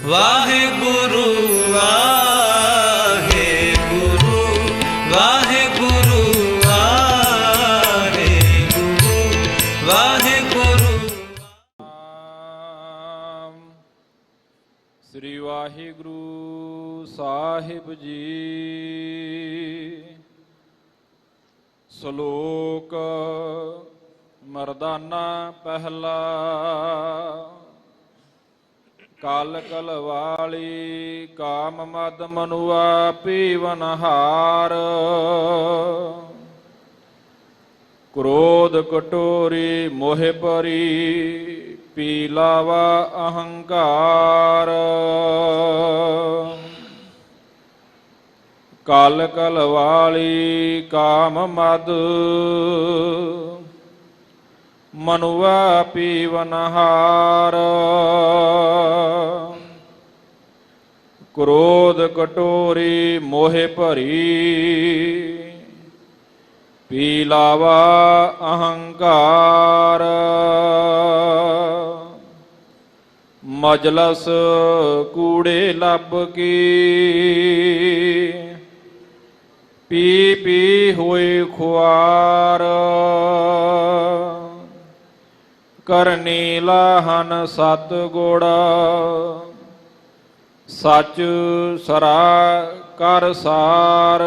ਵਾਹਿਗੁਰੂ ਵਾਹਿਗੁਰੂ ਵਾਹਿਗੁਰੂ ਵਾਹਿਗੁਰੂ ਵਾਹਿਗੁਰੂ। ਸ੍ਰੀ ਵਾਹਿਗੁਰੂ ਸਾਹਿਬ ਜੀ। ਸ਼ਲੋਕ ਮਰਦਾਨਾ ਪਹਿਲਾ। ਕਲ ਕਲਵਾਲੀ ਕਾਮ ਮਦ ਮਨੁਆ ਪੀਵਨਹਾਰ। ਕ੍ਰੋਧ ਕਟੋਰੀ ਮੋਹ ਪਰੀ ਪੀ ਲਾਵਾ ਅਹੰਕਾਰ। ਕਲ ਕਲਵਾਲੀ ਕਾਮ ਮਦ ਮਨੁਆ ਪੀਵਨਹਾਰ। ਕ੍ਰੋਧ ਕਟੋਰੀ ਮੋਹ ਭਰੀ ਪੀ ਲਾਵਾ ਅਹੰਕਾਰ। ਮਜਲਸ ਕੂੜੇ ਲੱਭ ਕੀ ਪੀ ਪੀ ਹੋਏ ਖੁਆਰ। ਕਰਨੀ ਲਾਹਨ ਸਤ ਗੁੜ ਸੱਚ ਸਰਾ ਕਰ ਸਾਰ।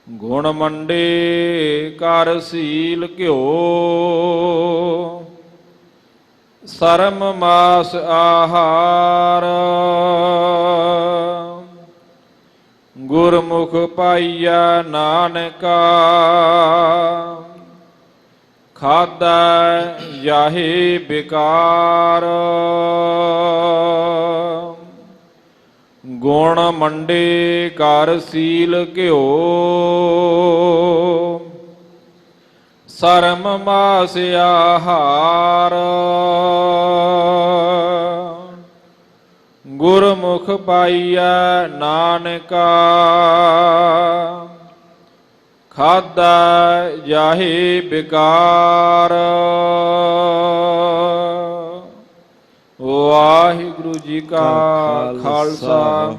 ਗੁਣ ਮੰਡੇ ਕਰ ਸੀਲ ਘਿਓ ਸਰਮ ਮਾਸ ਆਹਾਰ। ਗੁਰਮੁਖ ਪਾਈਆ ਨਾਨਕਾ ਖਾਧਾ ਜਾਹੇ ਬਿਕਾਰ। ਗੁਣ ਮੰਡੇ ਕਰ ਸੀਲ ਘਿਓ ਸਰਮ ਮਾਸ ਆਹਾਰ। ਗੁਰਮੁਖ ਪਾਈਆ ਨਾਨਕਾ ਖਾਧਾ ਜਾਹੇ ਬਿਕਾਰ। ਵਾਹਿਗੁਰੂ ਜੀ ਕਾ ਖਾਲਸਾ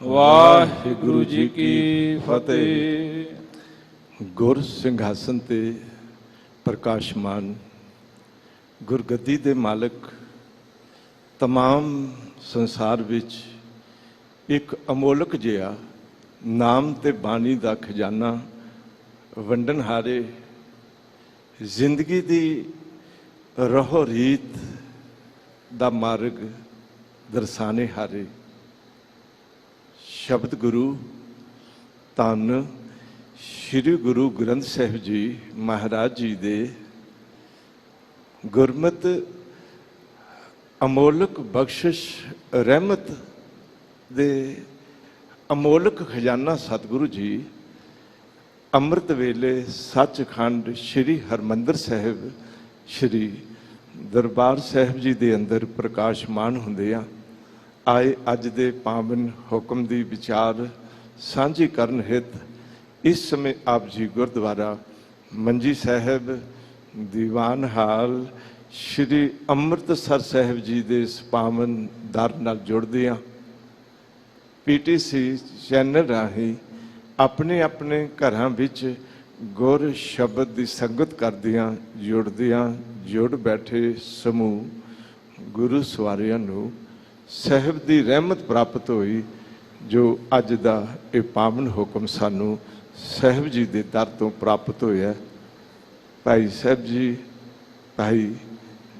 ਵਾਹਿਗੁਰੂ ਜੀ ਕੀ ਫਤਿਹ। ਗੁਰ ਸਿੰਘਾਸਨ ਤੇ ਪ੍ਰਕਾਸ਼ਮਾਨ ਗੁਰਗੱਦੀ ਦੇ ਮਾਲਕ ਤਮਾਮ ਸੰਸਾਰ ਵਿੱਚ ਇੱਕ ਅਮੋਲਕ ਜਿਹਾ ਨਾਮ ਤੇ ਬਾਣੀ ਦਾ ਖਜ਼ਾਨਾ ਵੰਡਣ ਹਾਰੇ, ਜ਼ਿੰਦਗੀ ਦੀ ਰਹੁ ਰੀਤ ਦਾ ਮਾਰਗ ਦਰਸਾਣੇ ਹਾਰੇ ਸ਼ਬਦ ਗੁਰੂ ਧੰਨ ਸ਼੍ਰੀ ਗੁਰੂ ਗ੍ਰੰਥ ਸਾਹਿਬ ਜੀ ਮਹਾਰਾਜ ਜੀ ਦੇ ਗੁਰਮਤ ਅਮੋਲਕ ਬਖਸ਼ਿਸ਼ ਰਹਿਮਤ ਦੇ ਅਮੋਲਕ ਖਜ਼ਾਨਾ ਸਤਿਗੁਰੂ ਜੀ ਅੰਮ੍ਰਿਤ ਵੇਲੇ ਸੱਚਖੰਡ ਸ਼੍ਰੀ ਹਰਿਮੰਦਰ ਸਾਹਿਬ ਸ਼੍ਰੀ ਦਰਬਾਰ ਸਾਹਿਬ ਜੀ ਦੇ ਅੰਦਰ ਪ੍ਰਕਾਸ਼ਮਾਨ ਹੁੰਦੇ ਆ ਆਏ ਅੱਜ ਦੇ ਪਾਵਨ ਹੁਕਮ ਦੀ ਵਿਚਾਰ ਸਾਂਝੀ ਕਰਨ ਹਿਤ ਇਸ ਸਮੇਂ ਆਪ ਜੀ ਗੁਰਦੁਆਰਾ ਮੰਜੀ ਸਾਹਿਬ ਦੀਵਾਨ ਹਾਲ ਸ਼੍ਰੀ ਅੰਮ੍ਰਿਤਸਰ ਸਾਹਿਬ ਜੀ ਦੇ ਇਸ ਪਾਵਨ ਦਰ ਨਾਲ ਜੁੜਦੇ ਆ। PTC ਚੈਨਲ ਰਾਹੀਂ ਆਪਣੇ ਆਪਣੇ ਘਰਾਂ ਵਿੱਚ ਗੁਰ ਸ਼ਬਦ ਦੀ ਸੰਗਤ ਕਰਦਿਆਂ ਜੁੜਦਿਆਂ ਜੁੜ ਬੈਠੇ ਸਮੂਹ ਗੁਰੂ ਸਵਾਰਿਆਂ ਨੂੰ ਸਾਹਿਬ ਦੀ ਰਹਿਮਤ ਪ੍ਰਾਪਤ ਹੋਈ, ਜੋ ਅੱਜ ਦਾ ਇਹ ਪਾਵਨ ਹੁਕਮ ਸਾਨੂੰ ਸਾਹਿਬ ਜੀ ਦੇ ਦਰ ਤੋਂ ਪ੍ਰਾਪਤ ਹੋਇਆ। ਭਾਈ ਸਾਹਿਬ ਜੀ, ਭਾਈ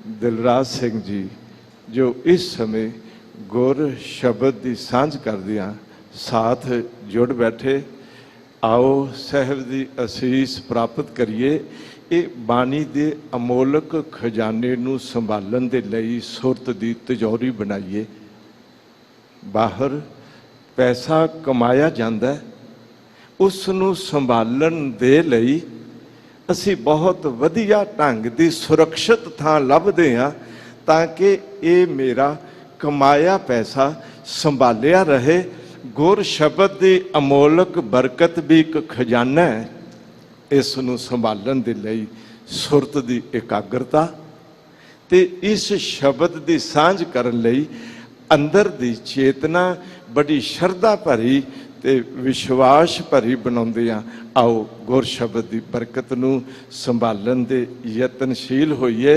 ਦਿਲਰਾਜ ਸਿੰਘ ਜੀ, ਜੋ ਇਸ ਸਮੇਂ ਗੁਰ ਸ਼ਬਦ ਦੀ ਸਾਂਝ ਕਰਦਿਆਂ ਸਾਥ ਜੁੜ ਬੈਠੇ, ਆਓ ਸਾਹਿਬ ਦੀ ਅਸੀਸ ਪ੍ਰਾਪਤ ਕਰੀਏ। ਇਹ ਬਾਣੀ ਦੇ ਅਮੋਲਕ ਖਜ਼ਾਨੇ ਨੂੰ ਸੰਭਾਲਣ ਦੇ ਲਈ ਸੁਰਤ ਦੀ ਤਿਜੋਰੀ ਬਣਾਈਏ। ਬਾਹਰ ਪੈਸਾ ਕਮਾਇਆ ਜਾਂਦਾ, ਉਸ ਨੂੰ ਸੰਭਾਲਣ ਦੇ ਲਈ ਅਸੀਂ ਬਹੁਤ ਵਧੀਆ ਢੰਗ ਦੀ ਸੁਰੱਖਿਅਤ ਥਾਂ ਲੱਭਦੇ ਹਾਂ ਤਾਂ ਕਿ ਇਹ ਮੇਰਾ ਕਮਾਇਆ ਪੈਸਾ ਸੰਭਾਲਿਆ ਰਹੇ। ਗੁਰ ਸ਼ਬਦ ਦੀ ਅਮੋਲਕ ਬਰਕਤ ਵੀ ਇੱਕ ਖਜ਼ਾਨਾ ਹੈ। ਇਸ ਨੂੰ ਸੰਭਾਲਣ ਦੇ ਲਈ ਸੁਰਤ ਦੀ ਇਕਾਗਰਤਾ ਤੇ ਇਸ ਸ਼ਬਦ ਦੀ ਸਾਂਝ ਕਰਨ ਲਈ ਅੰਦਰ ਦੀ ਚੇਤਨਾ ਬੜੀ ਸ਼ਰਧਾ ਭਰੀ ਤੇ ਵਿਸ਼ਵਾਸ ਭਰੀ ਬਣਾਉਂਦੇ ਆ। ਆਓ ਗੁਰ ਸ਼ਬਦ ਦੀ ਬਰਕਤ ਨੂੰ ਸੰਭਾਲਣ ਦੇ ਯਤਨਸ਼ੀਲ ਹੋਈਏ।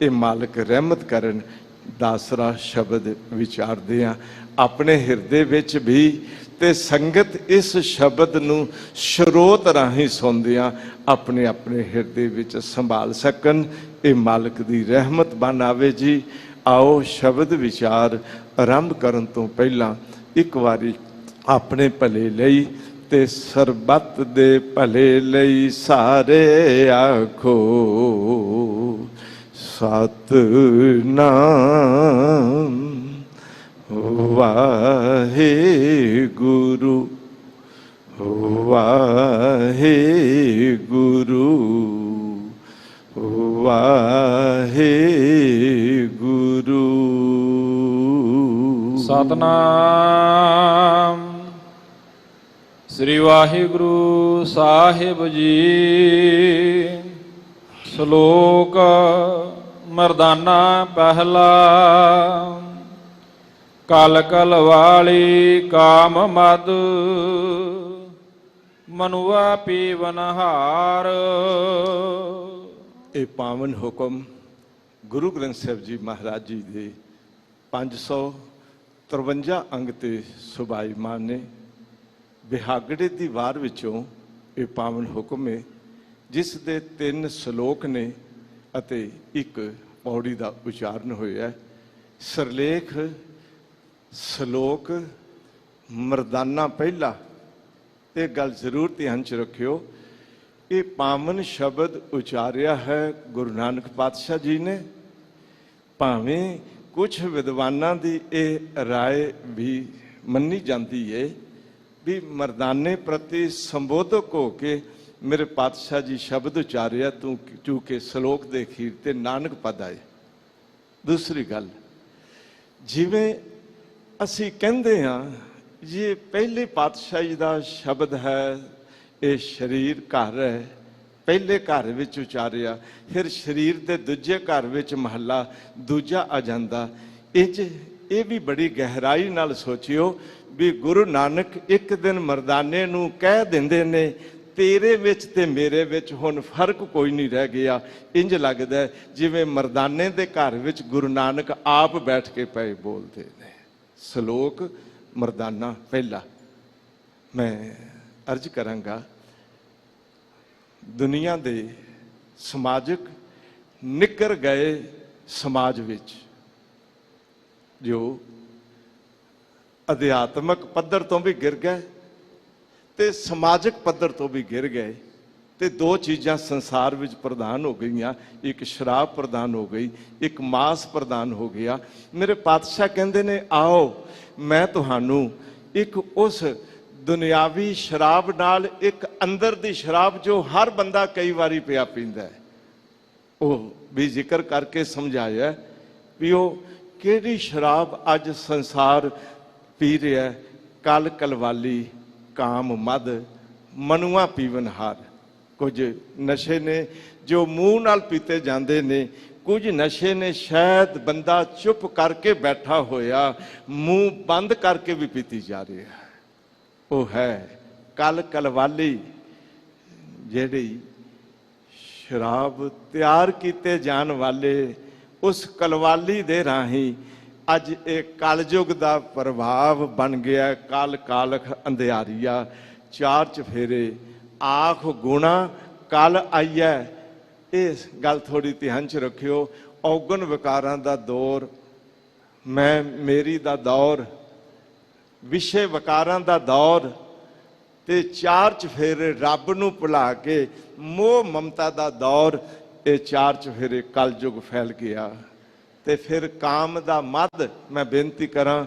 ਇਹ ਮਾਲਕ ਰਹਿਮਤ ਕਰਨ। ਦਾਸਰਾ ਸ਼ਬਦ ਵਿਚਾਰਦੇ ਆ ਆਪਣੇ ਹਿਰਦੇ ਵਿੱਚ ਵੀ, ਤੇ ਸੰਗਤ ਇਸ ਸ਼ਬਦ ਨੂੰ ਸਰੋਤ ਰਾਹੀਂ ਸੁਣਦਿਆਂ ਆਪਣੇ ਆਪਣੇ ਹਿਰਦੇ ਵਿੱਚ ਸੰਭਾਲ ਸਕਣ। ਇਹ ਮਾਲਕ ਦੀ ਰਹਿਮਤ ਬਣ ਆਵੇ ਜੀ। ਆਓ ਸ਼ਬਦ ਵਿਚਾਰ ਆਰੰਭ ਕਰਨ ਤੋਂ ਪਹਿਲਾਂ ਇੱਕ ਵਾਰੀ ਆਪਣੇ ਭਲੇ ਲਈ ਤੇ ਸਰਬੱਤ ਦੇ ਭਲੇ ਲਈ ਸਾਰੇ ਆਖੋ ਸਤਿਨਾਮ ਵਾਹਿਗੁਰੂ ਵਾਹਿਗੁਰੂ ਵਾਹਿਗੁਰੂ। ਸਤਨਾਮ ਸ੍ਰੀ ਵਾਹਿਗੁਰੂ ਸਾਹਿਬ ਜੀ। ਸ਼ਲੋਕ ਮਰਦਾਨਾ ਪਹਿਲਾ। ਕਲ ਕਲ ਵਾਲੀ ਕਾਮ ਮਦ ਮਨੁਆ ਪੀਵਨਹਾਰ। ਇਹ ਪਾਵਨ ਹੁਕਮ ਗੁਰੂ ਗ੍ਰੰਥ ਸਾਹਿਬ ਜੀ ਮਹਾਰਾਜ ਜੀ ਦੇ 553 ਅੰਗ ਤੇ ਸੁਭਾਈਮਾਨ ਨੇ। ਬਿਹਾਗੜੇ ਦੀ ਵਾਰ ਵਿੱਚੋਂ ਇਹ ਪਾਵਨ ਹੁਕਮ ਹੈ, ਜਿਸ ਦੇ 3 ਸ਼ਲੋਕ ਨੇ ਅਤੇ ਇੱਕ ਪੌੜੀ ਦਾ ਉਚਾਰਨ ਹੋਇਆ। ਸਰਲੇਖ ਸ਼ਲੋਕ ਮਰਦਾਨਾ ਪਹਿਲਾ। ਇਹ ਗੱਲ ਜ਼ਰੂਰ ਧਿਆਨ 'ਚ ਰੱਖਿਓ। ਇਹ ਪਾਵਨ ਸ਼ਬਦ ਉਚਾਰਿਆ ਹੈ ਗੁਰੂ ਨਾਨਕ ਪਾਤਸ਼ਾਹ ਜੀ ਨੇ। ਭਾਵੇਂ ਕੁਝ ਵਿਦਵਾਨਾਂ ਦੀ ਇਹ ਰਾਏ ਵੀ ਮੰਨੀ ਜਾਂਦੀ ਹੈ ਵੀ ਮਰਦਾਨੇ ਪ੍ਰਤੀ ਸੰਬੋਧਕ ਹੋ ਕੇ ਮੇਰੇ ਪਾਤਸ਼ਾਹ ਜੀ ਸ਼ਬਦ ਉਚਾਰਿਆ ਤੂੰ, ਚੂੰਕਿ ਸ਼ਲੋਕ ਦੇ ਅਖੀਰ ਤੇ ਨਾਨਕ ਪਦ ਆਏ। ਦੂਸਰੀ ਗੱਲ, ਜਿਵੇਂ ਅਸੀਂ ਕਹਿੰਦੇ ਹਾਂ ਇਹ ਪਹਿਲੇ ਪਾਤਸ਼ਾਹੀ ਦਾ ਸ਼ਬਦ ਹੈ, ਇਹ ਸਰੀਰ ਘਰ ਹੈ, ਪਹਿਲੇ ਘਰ ਵਿੱਚ ਉਚਾਰਿਆ, ਫਿਰ ਸਰੀਰ ਦੇ ਦੂਜੇ ਘਰ ਵਿੱਚ ਮਹੱਲਾ ਦੂਜਾ ਆ ਜਾਂਦਾ। ਇਹ ਵੀ ਬੜੀ ਗਹਿਰਾਈ ਨਾਲ ਸੋਚਿਓ ਵੀ ਗੁਰੂ ਨਾਨਕ ਇੱਕ ਦਿਨ ਮਰਦਾਨੇ ਨੂੰ ਕਹਿ ਦਿੰਦੇ ਨੇ ਤੇਰੇ ਵਿੱਚ ਤੇ ਮੇਰੇ ਵਿੱਚ ਹੁਣ ਫਰਕ ਕੋਈ ਨਹੀਂ ਰਹਿ ਗਿਆ। ਇੰਜ ਲੱਗਦਾ ਜਿਵੇਂ ਮਰਦਾਨੇ ਦੇ ਘਰ ਵਿੱਚ ਗੁਰੂ ਨਾਨਕ ਆਪ ਬੈਠ ਕੇ ਪਏ ਬੋਲਦੇ ਨੇ। ਸ਼ਲੋਕ ਮਰਦਾਨਾ ਪਹਿਲਾ। ਮੈਂ ਅਰਜ਼ ਕਰਾਂਗਾ, ਦੁਨੀਆ ਦੇ ਸਮਾਜਿਕ ਨਿੱਕਰ ਗਏ ਸਮਾਜ ਵਿੱਚ ਜੋ ਅਧਿਆਤਮਕ ਪੱਧਰ ਤੋਂ ਵੀ ਗਿਰ ਗਏ ਤੇ ਸਮਾਜਿਕ ਪੱਧਰ ਤੋਂ ਵੀ ਗਿਰ ਗਏ, ਤੇ 2 ਚੀਜ਼ਾਂ ਸੰਸਾਰ ਵਿੱਚ ਪ੍ਰਧਾਨ ਹੋ ਗਈਆਂ। ਇੱਕ ਸ਼ਰਾਬ ਪ੍ਰਧਾਨ ਹੋ ਗਈ, ਇੱਕ ਮਾਸ ਪ੍ਰਧਾਨ ਹੋ ਗਿਆ। ਮੇਰੇ ਪਾਤਸ਼ਾਹ ਕਹਿੰਦੇ ਨੇ ਆਓ ਮੈਂ ਤੁਹਾਨੂੰ ਇੱਕ ਉਸ ਦੁਨਿਆਵੀ ਸ਼ਰਾਬ ਨਾਲ ਇੱਕ ਅੰਦਰ ਦੀ ਸ਼ਰਾਬ ਜੋ ਹਰ ਬੰਦਾ ਕਈ ਵਾਰੀ ਪਿਆ ਪੀਂਦਾ ਹੈ, ਉਹ ਵੀ ਜ਼ਿਕਰ ਕਰਕੇ ਸਮਝਾਇਆ ਵੀ ਉਹ ਕਿਹੜੀ ਸ਼ਰਾਬ ਅੱਜ ਸੰਸਾਰ ਪੀ ਰਿਹਾ। ਕਲ ਕਲਵਾਲੀ ਕਾਮ ਮਦ ਮਨੁਆ ਪੀਵਨਹਾਰ। ਕੁਝ ਨਸ਼ੇ ਨੇ ਜੋ ਮੂੰਹ ਨਾਲ ਪੀਤੇ ਜਾਂਦੇ ਨੇ, ਕੁਝ ਨਸ਼ੇ ਨੇ ਸ਼ਾਇਦ ਬੰਦਾ ਚੁੱਪ ਕਰਕੇ ਬੈਠਾ ਹੋਇਆ ਮੂੰਹ ਬੰਦ ਕਰਕੇ ਵੀ ਪੀਤੀ ਜਾ ਰਿਹਾ। ਉਹ ਹੈ ਕਲ ਕਲਵਾਲੀ, ਜਿਹੜੀ ਸ਼ਰਾਬ ਤਿਆਰ ਕੀਤੇ ਜਾਣ ਵਾਲੇ ਉਸ ਕਲਵਾਲੀ ਦੇ ਰਾਹੀਂ ਅੱਜ ਇਹ ਕਲਯੁਗ ਦਾ ਪ੍ਰਭਾਵ ਬਣ ਗਿਆ। ਕਲ ਕਾਲਖ ਅੰਧਿਆਰੀਆ 4 ਚਫੇਰੇ ਆਖ ਗੁਣਾ ਕਲ ਆਈਐ। ਇਸ ਗੱਲ ਥੋੜੀ ਧਿਆਨ 'ਚ ਰੱਖਿਓ। ਔਗਣ ਵਿਕਾਰਾਂ ਦਾ ਦੌਰ, ਮੈਂ ਮੇਰੀ ਦਾ ਦੌਰ, ਵਿਸ਼ੇ ਵਿਕਾਰਾਂ ਦਾ ਦੌਰ, ਤੇ 4 ਚਫੇਰੇ ਰੱਬ ਨੂੰ ਭੁਲਾ ਕੇ ਮੋਹ ਮਮਤਾ ਦਾ ਦੌਰ। ਇਹ 4 ਚਫੇਰੇ ਕਲਯੁਗ ਫੈਲ ਗਿਆ। ਤੇ ਫਿਰ ਕਾਮ ਦਾ ਮਦ, ਮੈਂ ਬੇਨਤੀ ਕਰਾਂ,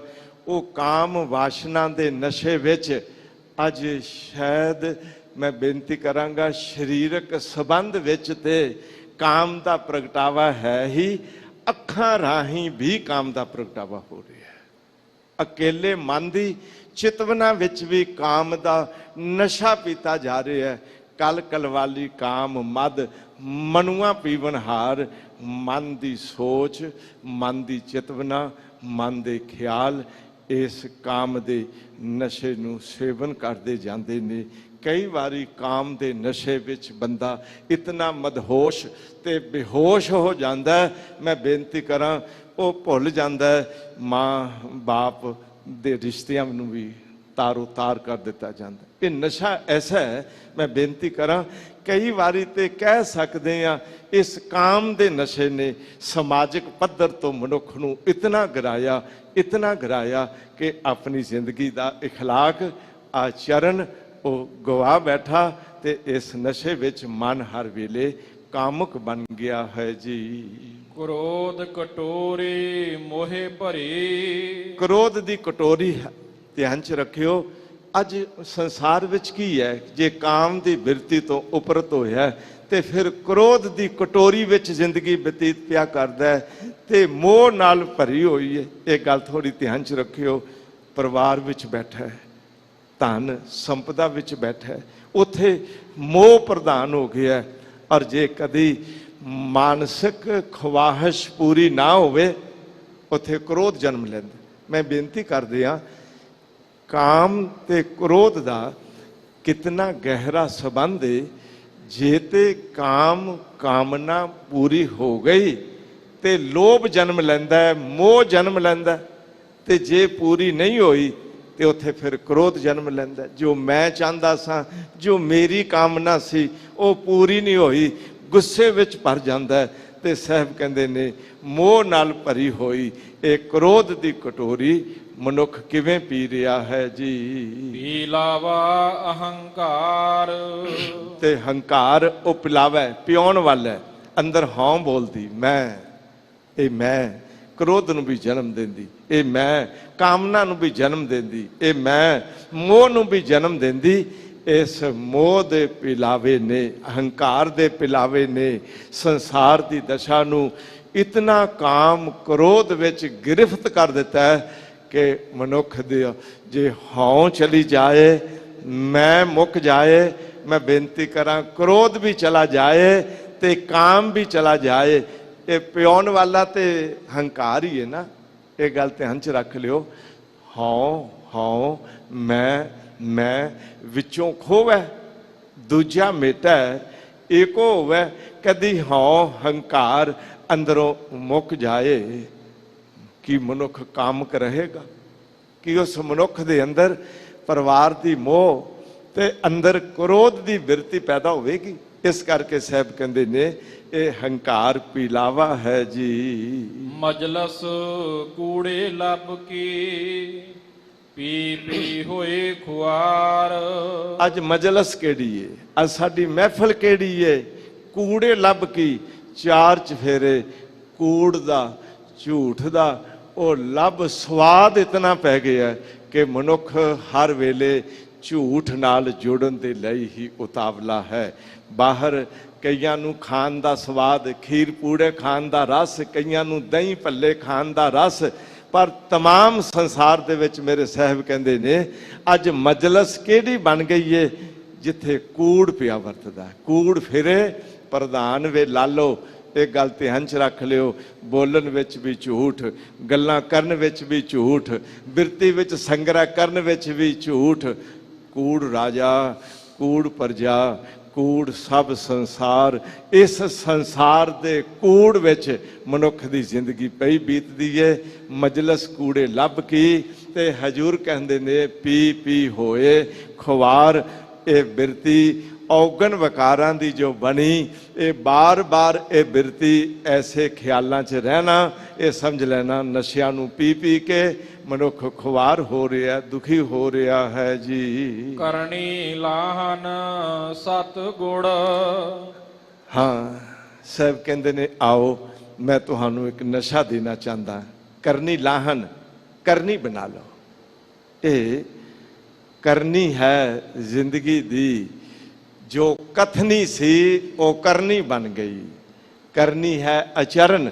ਉਹ ਕਾਮ ਵਾਸ਼ਨਾ ਦੇ ਨਸ਼ੇ ਵਿੱਚ ਅੱਜ ਸ਼ਾਇਦ ਮੈਂ ਬੇਨਤੀ ਕਰਾਂਗਾ ਸਰੀਰਕ ਸੰਬੰਧ ਵਿੱਚ ਤੇ ਕਾਮ ਦਾ ਪ੍ਰਗਟਾਵਾ ਹੈ ਹੀ, ਅੱਖਾਂ ਰਾਹੀਂ ਵੀ ਕਾਮ ਦਾ ਪ੍ਰਗਟਾਵਾ ਹੋ ਰਿਹਾ ਹੈ। ਅਕੇਲੇ ਮਨ ਦੀ ਚਿਤਵਨਾ ਵਿੱਚ ਵੀ ਕਾਮ ਦਾ ਨਸ਼ਾ ਪੀਤਾ ਜਾ ਰਿਹਾ ਹੈ। ਕਲ ਕਲਵਾਲੀ ਕਾਮ ਮਦ ਮਨੁਆ ਪੀਵਨਹਾਰ, ਮਨ ਦੀ ਸੋਚ, ਮਨ ਦੀ ਚਿਤਵਨਾ, ਮਨ ਦੇ ਖਿਆਲ ਇਸ ਕਾਮ ਦੇ ਨਸ਼ੇ ਨੂੰ ਸੇਵਨ ਕਰਦੇ ਜਾਂਦੇ ਨੇ। ਕਈ ਵਾਰੀ ਕਾਮ ਦੇ ਨਸ਼ੇ ਵਿੱਚ ਬੰਦਾ ਇਤਨਾ ਮਦਹੋਸ਼ ਤੇ ਬੇਹੋਸ਼ ਹੋ ਜਾਂਦਾ ਹੈ, ਮੈਂ ਬੇਨਤੀ ਕਰਾਂ ਉਹ ਭੁੱਲ ਜਾਂਦਾ ਹੈ ਮਾਂ ਬਾਪ ਦੇ ਰਿਸ਼ਤਿਆਂ ਨੂੰ ਵੀ ਤਾਰੋ ਤਾਰ ਕਰ ਦਿੱਤਾ ਜਾਂਦਾ। ਇਹ ਨਸ਼ਾ ਐਸਾ ਹੈ, ਮੈਂ ਬੇਨਤੀ ਕਰਾਂ ਕਈ ਵਾਰੀ ਤੇ ਕਹਿ ਸਕਦੇ ਆ ਇਸ ਕਾਮ ਦੇ ਨਸ਼ੇ ਨੇ ਸਮਾਜਿਕ ਪੱਧਰ ਤੋਂ ਮਨੁੱਖ ਨੂੰ ਇਤਨਾ ਗਿਰਾਇਆ ਕਿ ਆਪਣੀ ਜ਼ਿੰਦਗੀ ਦਾ ਇਖਲਾਕ ਆਚਰਨ ਉਹ ਗਵਾ ਬੈਠਾ ਤੇ ਇਸ ਨਸ਼ੇ ਵਿੱਚ ਮਨ ਹਰ ਵੇਲੇ ਕਾਮੁਕ ਬਣ ਗਿਆ ਹੈ ਜੀ। ਕ੍ਰੋਧ ਕਟੋਰੇ ਮੋਹਿ ਭਰੇ। ਕ੍ਰੋਧ ਦੀ ਕਟੋਰੀ ਧਿਆਨ ਚ ਰੱਖਿਓ। ਅੱਜ ਸੰਸਾਰ ਵਿੱਚ ਕੀ ਹੈ, ਜੇ ਕਾਮ ਦੀ ਬਿਰਤੀ ਤੋਂ ਉਪਰਤ ਹੋਇਆ ਤੇ ਫਿਰ ਕ੍ਰੋਧ ਦੀ ਕਟੋਰੀ ਵਿੱਚ ਜ਼ਿੰਦਗੀ ਬਤੀਤ ਪਿਆ ਕਰਦਾ ਹੈ ਤੇ ਮੋਹ ਨਾਲ ਭਰੀ ਹੋਈ ਹੈ। ਇਹ ਗੱਲ ਥੋੜੀ ਧਿਆਨ ਚ ਰੱਖਿਓ। ਪਰਿਵਾਰ ਵਿੱਚ ਬੈਠਾ ਹੈ, ਧਨ ਸੰਪਦਾ ਵਿੱਚ ਬੈਠਾ ਹੈ, ਉੱਥੇ ਮੋਹ ਪ੍ਰਧਾਨ ਹੋ ਗਿਆ। ਔਰ ਜੇ ਕਦੀ ਮਾਨਸਿਕ ਖਵਾਹਿਸ਼ ਪੂਰੀ ਨਾ ਹੋਵੇ ਉੱਥੇ ਕ੍ਰੋਧ ਜਨਮ ਲੈਂਦਾ। ਮੈਂ ਬੇਨਤੀ ਕਰਦੇ ਹਾਂ ਕਾਮ ਤੇ ਕ੍ਰੋਧ ਦਾ ਕਿਤਨਾ ਗਹਿਰਾ ਸੰਬੰਧ ਹੈ। ਜੇ ਤੇ ਕਾਮਨਾ ਪੂਰੀ ਹੋ ਗਈ ਤੇ ਲੋਭ ਜਨਮ ਲੈਂਦਾ ਹੈ, ਮੋਹ ਜਨਮ ਲੈਂਦਾ, ਤੇ ਜੇ ਪੂਰੀ ਨਹੀਂ ਹੋਈ ਤੇ ਉੱਥੇ ਫਿਰ ਕ੍ਰੋਧ ਜਨਮ ਲੈਂਦਾ। ਜੋ ਮੈਂ ਚਾਹੁੰਦਾ ਸਾਂ, ਜੋ ਮੇਰੀ ਕਾਮਨਾ ਸੀ ਉਹ ਪੂਰੀ ਨਹੀਂ ਹੋਈ, ਗੁੱਸੇ ਵਿੱਚ ਭਰ ਜਾਂਦਾ। ਤੇ ਸਾਹਿਬ ਕਹਿੰਦੇ ਨੇ ਮੋਹ ਨਾਲ ਭਰੀ ਹੋਈ ਇਹ ਕ੍ਰੋਧ ਦੀ ਕਟੋਰੀ ਮਨੁੱਖ ਕਿਵੇਂ ਪੀ ਰਿਹਾ ਹੈ ਜੀ। ਪੀ ਲਾਵਾ ਅਹੰਕਾਰ। ਤੇ ਹੰਕਾਰ ਉਹ ਪਿਲਾਵੇ, ਪਿਉਣ ਵਾਲਾ, ਅੰਦਰ ਹਉਂ ਬੋਲਦੀ ਮੈਂ, ਇਹ ਮੈਂ ਕ੍ਰੋਧ ਨੂੰ ਵੀ ਜਨਮ ਦਿੰਦੀ, ਇਹ ਮੈਂ ਕਾਮਨਾ ਨੂੰ ਵੀ ਜਨਮ ਦਿੰਦੀ, ਇਹ ਮੈਂ ਮੋਹ ਨੂੰ ਵੀ ਜਨਮ ਦਿੰਦੀ। ਇਸ ਮੋਹ ਦੇ ਪਿਲਾਵੇ ਨੇ, ਅਹੰਕਾਰ ਦੇ ਪਿਲਾਵੇ ਨੇ ਸੰਸਾਰ ਦੀ ਦਸ਼ਾ ਨੂੰ ਇਤਨਾ ਕਾਮ ਕ੍ਰੋਧ ਵਿੱਚ ਗਿਰਫਤ ਕਰ ਦਿੱਤਾ ਹੈ ਕਿ ਮਨੁੱਖ ਦੇ ਜੇ ਹਉਂ ਚਲੀ ਜਾਏ, ਮੈਂ ਮੁੱਕ ਜਾਏ, ਮੈਂ ਬੇਨਤੀ ਕਰਾਂ ਕ੍ਰੋਧ ਵੀ ਚਲਾ ਜਾਏ ਤੇ ਕਾਮ ਵੀ ਚਲਾ ਜਾਏ। ਇਹ ਪਿਉਣ ਵਾਲਾ ਤੇ ਹੰਕਾਰ ਹੀ ਹੈ ਨਾ। ਇਹ ਗੱਲ ਧਿਆਨ ਚ ਰੱਖ ਲਿਓ। ਹਉ ਮੈਂ ਵਿੱਚੋਂ ਖੋਵੈ, ਦੂਜਾ ਮੇਟਾ, ਏਕੋ ਹੋਵੇ। ਕਦੀ ਹਉ ਹੰਕਾਰ ਅੰਦਰੋਂ ਮੁੱਕ ਜਾਏ ਕੀ ਮਨੁੱਖ ਕਾਮਕ ਰਹੇਗਾ? ਕਿ ਉਸ ਮਨੁੱਖ ਦੇ ਅੰਦਰ ਪਰਿਵਾਰ ਦੀ ਮੋਹ ਤੇ ਅੰਦਰ ਕ੍ਰੋਧ ਦੀ ਬਿਰਤੀ ਪੈਦਾ ਹੋਵੇਗੀ। ਇਸ ਕਰਕੇ ਸਾਹਿਬ ਕਹਿੰਦੇ ਨੇ ਇਹ ਹੰਕਾਰ ਪਿਲਾਵਾ ਹੈ ਜੀ। ਮਜਲਸ ਕੂੜੇ ਲੱਭ ਕੇ ਪੀ ਪੀ ਹੋਏ ਖੁਆਰ। ਅੱਜ ਮਜਲਸ ਕਿਹੜੀ ਏ, ਅੱਜ ਸਾਡੀ ਮਹਿਫਲ ਕਿਹੜੀ ਏ? ਕੂੜੇ ਲੱਭ ਕੀ, ਚਾਰ ਚਫੇਰੇ ਕੂੜ ਦਾ, ਝੂਠ ਦਾ ਉਹ ਲੱਭ ਸਵਾਦ ਇਤਨਾ ਪੈ ਗਿਆ ਕਿ ਮਨੁੱਖ ਹਰ ਵੇਲੇ ਝੂਠ ਨਾਲ ਜੁੜਨ ਦੇ ਲਈ ਹੀ ਉਤਾਵਲਾ ਹੈ। ਬਾਹਰ ਕਈਆਂ ਨੂੰ ਖਾਣ ਦਾ ਸਵਾਦ, ਖੀਰ ਪੂੜੇ ਖਾਣ ਦਾ ਰਸ, ਕਈਆਂ ਨੂੰ ਦਹੀਂ ਭੱਲੇ ਖਾਣ ਦਾ ਰਸ, ਪਰ ਤਮਾਮ ਸੰਸਾਰ ਦੇ ਵਿੱਚ ਮੇਰੇ ਸਾਹਿਬ ਕਹਿੰਦੇ ਨੇ ਅੱਜ ਮਜਲਸ ਕਿਹੜੀ ਬਣ ਗਈ ਏ ਜਿੱਥੇ ਕੂੜ ਪਿਆ ਵਰਤਦਾ। ਕੂੜ ਫਿਰੇ ਪ੍ਰਧਾਨ ਵੇ ਲਾਲੋ। ਇਹ ਗੱਲ ਧਿਆਨ ਚ ਰੱਖ ਲਿਓ। ਬੋਲਣ ਵਿੱਚ ਵੀ ਝੂਠ, ਗੱਲਾਂ ਕਰਨ ਵਿੱਚ ਵੀ ਝੂਠ, ਬਿਰਤੀ ਵਿੱਚ ਸੰਗ੍ਰਹਿ ਕਰਨ ਵਿੱਚ ਵੀ ਝੂਠ। ਕੂੜ ਰਾਜਾ, ਕੂੜ ਪ੍ਰਜਾ, ਕੂੜ ਸਭ ਸੰਸਾਰ। ਇਸ ਸੰਸਾਰ ਦੇ ਕੂੜ ਵਿੱਚ ਮਨੁੱਖ ਦੀ ਜ਼ਿੰਦਗੀ ਪਈ ਬੀਤਦੀ ਏ। ਮਜਲਸ ਕੂੜੇ ਲੱਭ ਕੀ, ਤੇ ਹਜੂਰ ਕਹਿੰਦੇ ਨੇ ਪੀ ਪੀ ਹੋਏ ਖੁਆਰ। ਇਹ ਬਿਰਤੀ ਔਗਣ ਵਕਾਰਾਂ ਦੀ ਜੋ ਬਣੀ, ਇਹ ਬਾਰ-ਬਾਰ ਇਹ ਬਿਰਤੀ ਐਸੇ ਖਿਆਲਾਂ 'ਚ ਰਹਿਣਾ, ਇਹ ਸਮਝ ਲੈਣਾ ਨਸ਼ਿਆਂ ਨੂੰ ਪੀ ਪੀ ਕੇ ਮਨੁੱਖ ਖੁਆਰ ਹੋ ਰਿਹਾ, ਦੁਖੀ ਹੋ ਰਿਹਾ ਹੈ ਜੀ। ਕਰਨੀ ਲਾਹਨ ਸਤ ਗੁੜ। ਹਾਂ, ਸਾਹਿਬ ਕਹਿੰਦੇ ਨੇ ਆਓ ਮੈਂ ਤੁਹਾਨੂੰ ਇੱਕ ਨਸ਼ਾ ਦੇਣਾ ਚਾਹੁੰਦਾ। ਕਰਨੀ ਲਾਹਨ, ਕਰਨੀ ਬਣਾ ਲਓ। ਇਹ ਕਰਨੀ ਹੈ ਜ਼ਿੰਦਗੀ ਦੀ, ਜੋ ਕਥਨੀ ਸੀ ਉਹ ਕਰਨੀ ਬਣ ਗਈ। ਕਰਨੀ ਹੈ ਆਚਰਨ,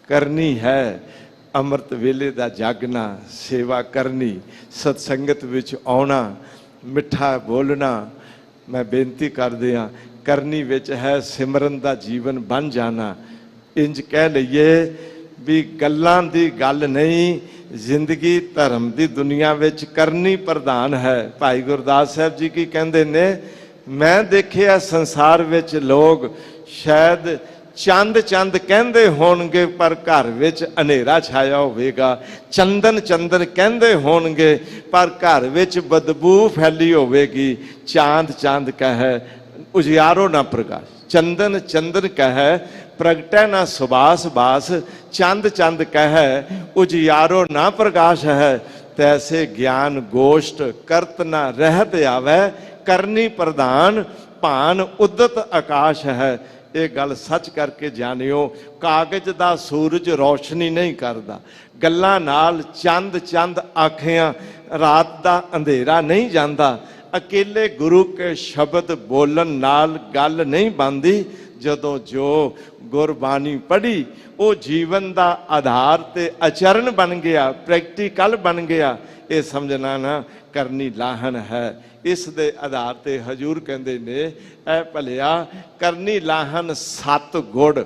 ਕਰਨੀ ਹੈ ਅੰਮ੍ਰਿਤ ਵੇਲੇ ਦਾ ਜਾਗਣਾ, ਸੇਵਾ ਕਰਨੀ, ਸਤਸੰਗਤ ਵਿੱਚ ਆਉਣਾ, ਮਿੱਠਾ ਬੋਲਣਾ। ਮੈਂ ਬੇਨਤੀ ਕਰਦੇ ਹਾਂ ਕਰਨੀ ਵਿੱਚ ਹੈ ਸਿਮਰਨ ਦਾ ਜੀਵਨ ਬਣ ਜਾਣਾ। ਇੰਜ ਕਹਿ ਲਈਏ ਵੀ ਗੱਲਾਂ ਦੀ ਗੱਲ ਨਹੀਂ, ਜ਼ਿੰਦਗੀ ਧਰਮ ਦੀ ਦੁਨੀਆ ਵਿੱਚ ਕਰਨੀ ਪ੍ਰਧਾਨ ਹੈ। ਭਾਈ ਗੁਰਦਾਸ ਸਾਹਿਬ ਜੀ ਕੀ ਕਹਿੰਦੇ ਨੇ, ਮੈਂ ਦੇਖਿਆ ਸੰਸਾਰ ਵਿੱਚ ਲੋਕ ਸ਼ਾਇਦ ਚੰਦ ਚੰਦ ਕਹਿੰਦੇ ਹੋਣਗੇ ਪਰ ਘਰ ਵਿੱਚ ਹਨੇਰਾ ਛਾਇਆ ਹੋਵੇਗਾ, ਚੰਦਨ ਚੰਦਨ ਕਹਿੰਦੇ ਹੋਣਗੇ ਪਰ ਘਰ ਵਿੱਚ ਬਦਬੂ ਫੈਲੀ ਹੋਵੇਗੀ। ਚਾਂਦ ਚਾਂਦ ਕਹੈ ਉਜਿਆਰੋ ਨਾ ਪ੍ਰਕਾਸ਼, ਚੰਦਨ ਚੰਦਨ ਕਹੈ ਪ੍ਰਗਟੈ ਨਾ ਸੁਬਾਸ ਬਾਸ, ਚੰਦ ਚੰਦ ਕਹੈ ਉਜਿਆਰੋ ਨਾ ਪ੍ਰਕਾਸ਼ ਹੈ। ਤੈਸੇ ਗਿਆਨ ਗੋਸ਼ਟ ਕਰਤ ਨਾ ਰਹਿਤ ਆਵੈ, ਕਰਨੀ ਪ੍ਰਧਾਨ ਭਾਨ ਉਦਤ ਆਕਾਸ਼ ਹੈ। ਇਹ ਗੱਲ ਸੱਚ ਕਰਕੇ ਜਾਣਿਓ, ਕਾਗਜ਼ ਦਾ ਸੂਰਜ ਰੌਸ਼ਨੀ ਨਹੀਂ ਕਰਦਾ, ਗੱਲਾਂ ਨਾਲ ਚੰਦ ਚੰਦ ਆਖਿਆਂ ਰਾਤ ਦਾ ਅੰਧੇਰਾ ਨਹੀਂ ਜਾਂਦਾ, ਅਕੇਲੇ ਗੁਰੂ ਕੇ ਸ਼ਬਦ ਬੋਲਣ ਨਾਲ ਗੱਲ ਨਹੀਂ ਬਣਦੀ। ਜਦੋਂ ਜੋ ਗੁਰਬਾਣੀ ਪੜ੍ਹੀ ਉਹ ਜੀਵਨ ਦਾ ਆਧਾਰ ਤੇ ਆਚਰਣ ਬਣ ਗਿਆ, ਪ੍ਰੈਕਟੀਕਲ ਬਣ ਗਿਆ, ਇਹ ਸਮਝਣਾ ਨਾ ਕਰਨੀ ਲਾਹਨ ਹੈ। ਇਸ ਦੇ ਆਧਾਰ ਤੇ ਹਜੂਰ ਕਹਿੰਦੇ ਨੇ, ਇਹ ਭਲਿਆ ਕਰਨੀ ਲਾਹਨ 7 ਗੁੜ।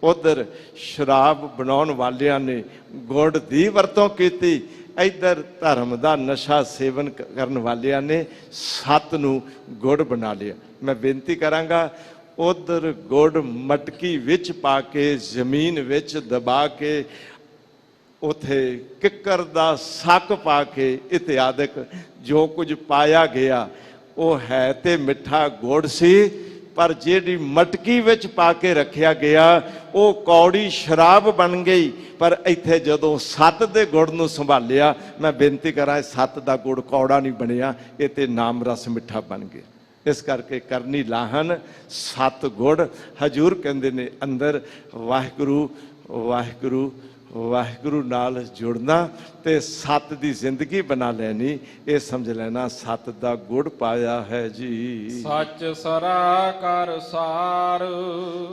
ਉਧਰ ਸ਼ਰਾਬ ਬਣਾਉਣ ਵਾਲਿਆਂ ਨੇ ਗੁੜ ਦੀ ਵਰਤੋਂ ਕੀਤੀ, ਇੱਧਰ ਧਰਮ ਦਾ ਨਸ਼ਾ ਸੇਵਨ ਕਰਨ ਵਾਲਿਆਂ ਨੇ 7 ਨੂੰ ਗੁੜ ਬਣਾ ਲਿਆ। ਮੈਂ ਬੇਨਤੀ ਕਰਾਂਗਾ, ਉਧਰ ਗੁੜ ਮਟਕੀ ਵਿੱਚ ਪਾ ਕੇ ਜ਼ਮੀਨ ਵਿੱਚ ਦਬਾ ਕੇ ਉਥੇ ਕਿੱਕਰ ਦਾ ਸੱਕ ਪਾ ਕੇ ਇਤਿਆਦਿਕ ਜੋ ਕੁਝ ਪਾਇਆ ਗਿਆ ਉਹ ਹੈ ਤੇ ਮਿੱਠਾ ਗੁੜ ਸੀ, ਪਰ ਜਿਹੜੀ ਮਟਕੀ ਵਿੱਚ ਪਾ ਕੇ ਰੱਖਿਆ ਗਿਆ ਉਹ ਕੌੜੀ ਸ਼ਰਾਬ ਬਣ ਗਈ। ਪਰ ਇੱਥੇ ਜਦੋਂ 7 ਦੇ ਗੁੜ ਨੂੰ ਸੰਭਾਲਿਆ, ਮੈਂ ਬੇਨਤੀ ਕਰਾਂ 7 ਦਾ ਗੁੜ ਕੌੜਾ ਨਹੀਂ ਬਣਿਆ, ਇਹ ਤੇ ਨਾਮ ਰਸ ਮਿੱਠਾ ਬਣ ਗਿਆ। ਇਸ ਕਰਕੇ ਕਰਨੀ ਲਾਹਨ 7 ਗੁੜ। ਹਜੂਰ ਕਹਿੰਦੇ ਨੇ ਅੰਦਰ ਵਾਹਿਗੁਰੂ ਵਾਹਿਗੁਰੂ ਵਾਹਿਗੁਰੂ ਨਾਲ ਜੁੜਨਾ ਤੇ 7 ਦੀ ਜ਼ਿੰਦਗੀ ਬਣਾ ਲੈਣੀ। ਇਹ ਸਮਝ ਲੈਣਾ 7 ਦਾ ਗੁੜ ਪਾਇਆ ਹੈ ਜੀ। ਸੱਚ ਸਰਾ ਕਰ ਸਾਰ,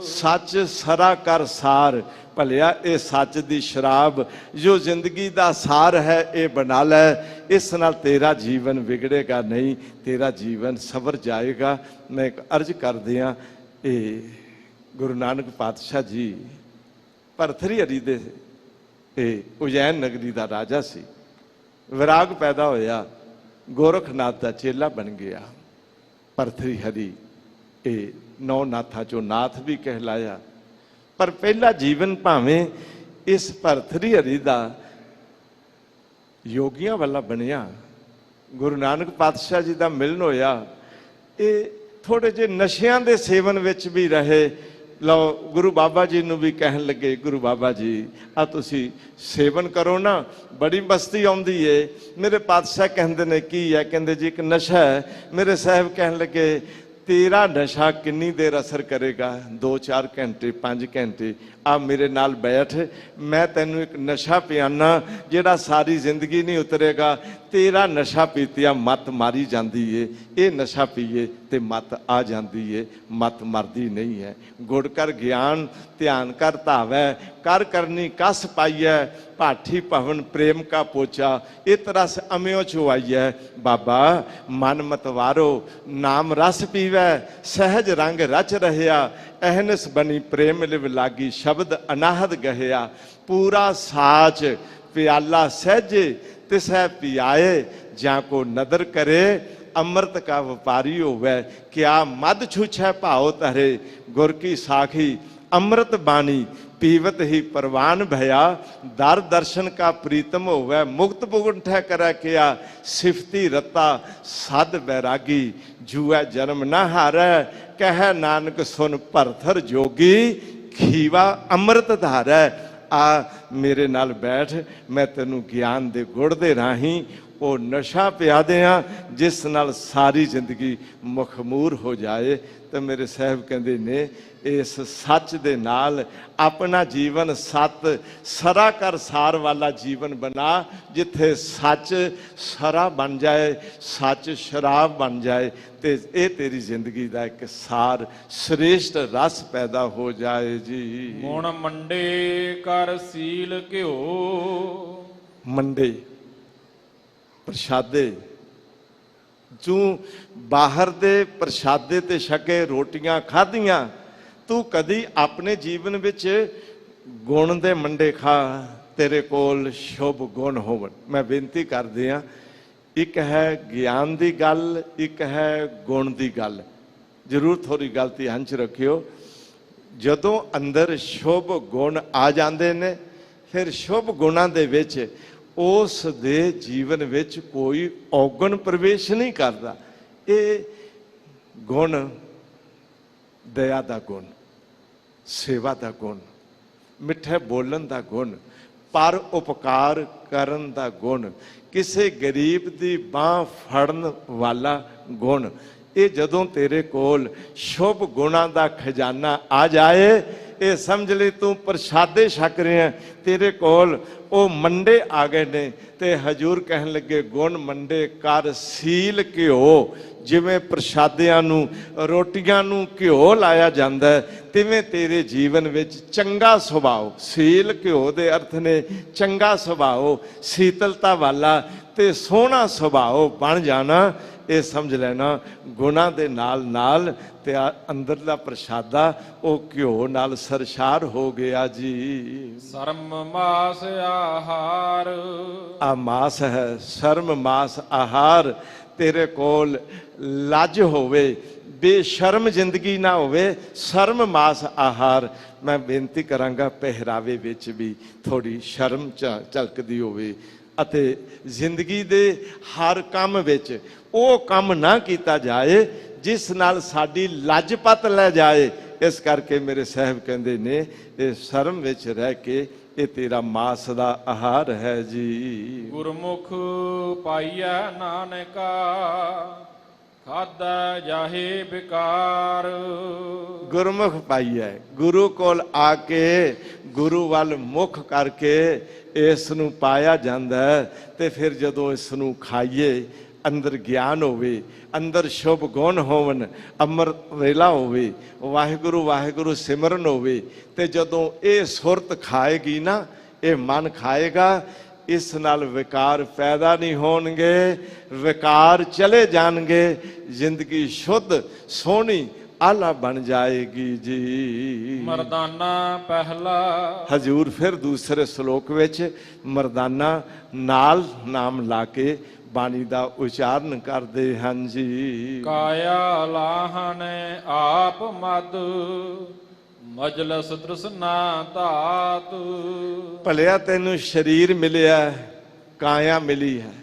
ਸੱਚ ਸਰਾ ਕਰ ਸਾਰ। ਭਲਿਆ ਇਹ ਸੱਚ ਦੀ ਸ਼ਰਾਬ ਜੋ ਜ਼ਿੰਦਗੀ ਦਾ ਸਾਰ ਹੈ, ਇਹ ਬਣਾ ਲੈ। ਇਸ ਨਾਲ ਤੇਰਾ ਜੀਵਨ ਵਿਗੜੇਗਾ ਨਹੀਂ, ਤੇਰਾ ਜੀਵਨ ਸਵਰ ਜਾਏਗਾ। ਮੈਂ ਇੱਕ ਅਰਜ਼ ਕਰਦੇ ਹਾਂ, ਇਹ ਗੁਰੂ ਨਾਨਕ ਪਾਤਸ਼ਾਹ ਜੀ ਭਰਥਰੀ ਹਰੀ ਦੇ ਇਹ ਉਜੈਨ ਨਗਰੀ ਦਾ ਰਾਜਾ ਸੀ। ਵਿਰਾਗ ਪੈਦਾ ਹੋਇਆ, ਗੋਰਖਨਾਥ ਦਾ ਚੇਲਾ ਬਣ ਗਿਆ। ਭਰਥਰੀ ਹਰੀ ਇਹ 9 ਨਾਥਾਂ ਚੋਂ ਨਾਥ ਵੀ ਕਹਿਲਾਇਆ। ਪਰ ਪਹਿਲਾ ਜੀਵਨ ਭਾਵੇਂ ਇਸ ਭਰਥਰੀ ਹਰੀ ਦਾ ਯੋਗੀਆਂ ਵਾਲਾ ਬਣਿਆ, ਗੁਰੂ ਨਾਨਕ ਪਾਤਸ਼ਾਹ ਜੀ ਦਾ ਮਿਲਨ ਹੋਇਆ, ਇਹ ਥੋੜੇ ਜਿਹੇ ਨਸ਼ਿਆਂ ਦੇ ਸੇਵਨ ਵਿੱਚ ਵੀ ਰਹੇ। ਲਓ ਗੁਰੂ ਬਾਬਾ ਜੀ ਨੂੰ ਵੀ ਕਹਿਣ ਲੱਗੇ, ਗੁਰੂ ਬਾਬਾ ਜੀ ਆ ਤੁਸੀਂ ਸੇਵਨ ਕਰੋ ਨਾ, ਬੜੀ ਮਸਤੀ ਆਉਂਦੀ ਏ। ਮੇਰੇ ਪਾਤਸ਼ਾਹ ਕਹਿੰਦੇ ਨੇ ਕੀ ਹੈ? ਕਹਿੰਦੇ ਜੀ ਇੱਕ ਨਸ਼ਾ ਹੈ। ਮੇਰੇ ਸਾਹਿਬ ਕਹਿਣ ਲੱਗੇ ਤੇਰਾ ਨਸ਼ਾ ਕਿੰਨੀ ਦੇਰ ਅਸਰ ਕਰੇਗਾ? 2-4 ਘੰਟੇ 5 ਘੰਟੇ। ਆ ਮੇਰੇ ਨਾਲ ਬੈਠ, ਮੈਂ ਤੈਨੂੰ ਇੱਕ ਨਸ਼ਾ ਪਿਆਨਾ ਜਿਹੜਾ ਸਾਰੀ ਜ਼ਿੰਦਗੀ ਨਹੀਂ ਉਤਰੇਗਾ। ਤੇਰਾ ਨਸ਼ਾ ਪੀਤਿਆ ਮੱਤ ਮਾਰੀ ਜਾਂਦੀ ਏ, ਇਹ ਨਸ਼ਾ ਪੀਏ ਤੇ ਮੱਤ ਆ ਜਾਂਦੀ ਏ, ਮੱਤ ਮਰਦੀ ਨਹੀਂ ਹੈ। ਗੁੜ ਕਰ ਗਿਆਨ ਧਿਆਨ ਕਰ ਧਾਵੈ, ਕਰ ਕਰਨੀ ਕਸ ਪਾਈਐ, ਭਾਠੀ ਭਵਨ ਪ੍ਰੇਮ ਕਾ ਪੋਚਾ, ਇਹ ਰਸ ਅਮਿਓ ਚੁਆਈਐ। ਬਾਬਾ ਮਨ ਮਤਵਾਰੋ ਨਾਮ ਰਸ ਪੀਵੈ, ਸਹਿਜ ਰੰਗ ਰਚ ਰਹਿਆ, ਅਹਨਸ ਬਣੀ ਪ੍ਰੇਮ ਲਿਵ ਲਾਗੀ, ਸ਼ਬਦ ਅਨਾਹਦ ਗਹਿਆ। ਪੂਰਾ ਸਾਚ ਪਿਆਲਾ ਸਹਿਜੇ ਤਿਸੈ ਪਿਆਏ, ਜਾਂ ਕੋ ਨਦਰ ਕਰੇ ਅੰਮ੍ਰਿਤ ਕਾ ਵਪਾਰੀ ਹੋਵੇ। ਕਿਆ ਮਦ ਛੂਛੈ ਭਾਉ ਧਰੇ, ਗੁਰ ਕੀ ਸਾਖੀ ਅੰਮ੍ਰਿਤ ਬਾਣੀ, ਪੀਵਤ ਹੀ ਪ੍ਰਵਾਨ ਭਇਆ। ਦਰ ਦਰਸ਼ਨ ਕਾ ਪ੍ਰੀਤਮ ਹੋਵੇ, ਮੁਕਤ ਪੁਗੰਠੈ ਕਰੈ ਕਿਆ। ਸਿਫਤੀ ਰਤਾ ਸਦ ਬੈਰਾਗੀ, ਜੂਐ ਜਨਮ ਨਾ ਹਾਰੈ। ਕਹਿ ਨਾਨਕ ਸੁਨ ਭਰਥਰ ਜੋਗੀ, ਖੀਵਾ ਅੰਮ੍ਰਿਤ ਧਾਰੈ। ਆ ਮੇਰੇ ਨਾਲ ਬੈਠ, ਮੈਂ ਤੈਨੂੰ ਗਿਆਨ ਦੇ ਗੁੜ ਦੇ ਰਾਹੀਂ ਉਹ ਨਸ਼ਾ ਪਿਆ ਦਿਆਂ ਜਿਸ ਨਾਲ ਸਾਰੀ ਜ਼ਿੰਦਗੀ ਮਖਮੂਰ ਹੋ ਜਾਏ। ਤੇ ਮੇਰੇ ਸਾਹਿਬ ਕਹਿੰਦੇ ਨੇ ਇਸ ਸੱਚ ਦੇ ਨਾਲ ਆਪਣਾ ਜੀਵਨ ਸਤ ਸਰਾ ਕਰ ਸਾਰ ਵਾਲਾ ਜੀਵਨ ਬਣਾ, ਜਿੱਥੇ ਸੱਚ ਸਰਾ ਬਣ ਜਾਏ, ਸੱਚ ਸ਼ਰਾਬ ਬਣ ਜਾਏ ਤੇ ਇਹ ਤੇਰੀ ਜ਼ਿੰਦਗੀ ਦਾ ਇੱਕ ਸਾਰ ਸ੍ਰੇਸ਼ਟ ਰਸ ਪੈਦਾ ਹੋ ਜਾਏ ਜੀ। ਗੁਣ ਮੰਡੇ ਕਰ ਸੀਲ ਘਿਓ, ਮੰਡੇ ਪ੍ਰਸ਼ਾਦੇ ਤੂੰ ਬਾਹਰ ਦੇ ਪ੍ਰਸ਼ਾਦੇ ਤੇ ਛਕੇ ਰੋਟੀਆਂ ਖਾਧੀਆਂ, ਤੂੰ ਕਦੀ ਆਪਣੇ ਜੀਵਨ ਵਿੱਚ ਗੁਣ ਦੇ ਮੰਡੇ ਖਾ, ਤੇਰੇ ਕੋਲ ਸ਼ੁਭ ਗੁਣ ਹੋਵਣ। ਮੈਂ ਬੇਨਤੀ ਕਰਦੇ ਹਾਂ, ਇੱਕ ਹੈ ਗਿਆਨ ਦੀ ਗੱਲ, ਇੱਕ ਹੈ ਗੁਣ ਦੀ ਗੱਲ। ਜ਼ਰੂਰ ਥੋੜੀ ਗੱਲ ਧਿਆਨ 'ਚ ਰੱਖਿਓ। ਜਦੋਂ ਅੰਦਰ ਸ਼ੁਭ ਗੁਣ ਆ ਜਾਂਦੇ ਨੇ, ਫਿਰ ਸ਼ੁਭ ਗੁਣਾਂ ਦੇ ਵਿੱਚ ਉਸ ਦੇ ਜੀਵਨ ਵਿੱਚ ਕੋਈ ਔਗਣ ਪ੍ਰਵੇਸ਼ ਨਹੀਂ ਕਰਦਾ। ਇਹ ਗੁਣ ਦਇਆ ਦਾ ਗੁਣ, ਸੇਵਾ ਦਾ ਗੁਣ, ਮਿੱਠੇ ਬੋਲਣ ਦਾ ਗੁਣ, ਪਰ ਉਪਕਾਰ ਕਰਨ ਦਾ ਗੁਣ, ਕਿਸੇ ਗਰੀਬ ਦੀ ਬਾਹ ਫੜਨ ਵਾਲਾ ਗੁਣ। ਇਹ ਜਦੋਂ ਤੇਰੇ ਕੋਲ ਸ਼ੁਭ ਗੁਣਾਂ ਦਾ ਖਜ਼ਾਨਾ ਆ ਜਾਏ, ਇਹ ਸਮਝ ਲਈ ਤੂੰ ਪ੍ਰਸ਼ਾਦੇ ਛਕ ਰਿਹਾ, ਤੇਰੇ ਕੋਲ ਉਹ ਮੰਡੇ ਆ ਗਏ ਨੇ। ਤੇ ਹਜੂਰ ਕਹਿਣ ਲੱਗੇ, ਗੁਣ ਮੰਡੇ ਕਰ ਸੀਲ ਘਿਓ। ਜਿਵੇਂ ਪ੍ਰਸ਼ਾਦਿਆਂ ਨੂੰ, ਰੋਟੀਆਂ ਨੂੰ ਘਿਓ ਲਾਇਆ ਜਾਂਦਾ ਹੈ, ਤਿਵੇਂ ਤੇਰੇ ਜੀਵਨ ਵਿੱਚ ਚੰਗਾ ਸੁਭਾਅ, ਸੀਲ ਘਿਓ ਦੇ ਅਰਥ ਨੇ ਚੰਗਾ ਸੁਭਾਅ, ਸੀਤਲਤਾ ਵਾਲਾ ਤੇ ਸੋਹਣਾ ਸੁਭਾਅ ਬਣ ਜਾਣਾ। ਇਹ ਸਮਝ ਲੈਣਾ ਗੁਣਾਂ ਦੇ ਨਾਲ ਨਾਲ ਤੇ ਅੰਦਰਲਾ ਪ੍ਰਸ਼ਾਦਾ ਉਹ ਘਿਓ ਨਾਲ ਸਰਸ਼ਾਰ ਹੋ ਗਿਆ ਜੀ। ਸਰਮ ਮਾਸ ਆਹਾਰ, ਆ ਮਾਸ ਹੈ, ਸ਼ਰਮ ਮਾਸ ਆਹਾਰ। ਤੇਰੇ ਕੋਲ ਲੱਜ ਹੋਵੇ, ਬੇਸ਼ਰਮ ਜ਼ਿੰਦਗੀ ਨਾ ਹੋਵੇ, ਸ਼ਰਮ ਮਾਸ ਆਹਾਰ। ਮੈਂ ਬੇਨਤੀ ਕਰਾਂਗਾ ਪਹਿਰਾਵੇ ਵਿੱਚ ਵੀ ਥੋੜੀ ਸ਼ਰਮ ਝਲਕਦੀ ਹੋਵੇ, ਅਤੇ ਜ਼ਿੰਦਗੀ ਦੇ ਹਰ ਕੰਮ ਵਿੱਚ ਉਹ ਕੰਮ ਨਾ ਕੀਤਾ ਜਾਏ ਜਿਸ ਨਾਲ ਸਾਡੀ ਲੱਜ ਪੱਤ ਲੈ ਜਾਏ। ਇਸ ਕਰਕੇ ਮੇਰੇ ਸਾਹਿਬ ਕਹਿੰਦੇ ਨੇ, ਇਹ ਸ਼ਰਮ ਵਿੱਚ ਰਹਿ ਕੇ ਇਹ ਤੇਰਾ ਮਾਸ ਦਾ ਆਹਾਰ ਹੈ ਜੀ। ਗੁਰਮੁਖ ਪਾਈਐ ਨਾਨਕਾ, ਖਾਧਾ ਜਾਹੇ ਬਿਕਾਰ। ਗੁਰਮੁਖ ਪਾਈਐ, ਗੁਰੂ ਕੋਲ ਆ ਕੇ, ਗੁਰੂ ਵੱਲ ਮੁਖ ਕਰਕੇ ਇਸ ਨੂੰ ਪਾਇਆ ਜਾਂਦਾ ਹੈ। ਤੇ ਫਿਰ ਜਦੋਂ ਇਸ ਨੂੰ ਖਾਈਏ, ਅੰਦਰ ਗਿਆਨ ਹੋਵੇ, ਅੰਦਰ ਸ਼ੁਭ ਗੁਣ ਹੋਵਨ, ਅੰਮ੍ਰਿਤ ਵੇਲਾ ਹੋਵੇ, ਵਾਹਿਗੁਰੂ ਵਾਹਿਗੁਰੂ ਸਿਮਰਨ ਹੋਵੇ, ਤੇ ਜਦੋਂ ਇਹ ਸੁਰਤ ਖਾਏਗੀ ਨਾ, ਇਹ ਮਨ ਖਾਏਗਾ, ਇਸ ਨਾਲ ਵਿਕਾਰ ਪੈਦਾ ਨਹੀਂ ਹੋਣਗੇ, ਵਿਕਾਰ ਚਲੇ ਜਾਣਗੇ, ਜ਼ਿੰਦਗੀ ਸ਼ੁੱਧ ਸੋਹਣੀ ਆਲਾ ਬਣ ਜਾਏਗੀ ਜੀ। ਮਰਦਾਨਾ ਪਹਿਲਾ, ਹਜ਼ੂਰ ਫਿਰ ਦੂਸਰੇ ਸ਼ਲੋਕ ਵਿੱਚ ਮਰਦਾਨਾ ਨਾਲ ਨਾਮ ਲਾ ਕੇ ਬਾਣੀ ਦਾ ਉਚਾਰਨ ਕਰਦੇ ਹਨ ਜੀ। ਕਾਇਆ ਲਾਹਨ ਆਪ ਮਦ, ਮਜਲਸ ਤ੍ਰਿਸ਼ਨਾ ਧਾਤ। ਭਲਿਆ ਤੈਨੂੰ ਸਰੀਰ ਮਿਲਿਆ, ਕਾਇਆ ਮਿਲੀ ਹੈ,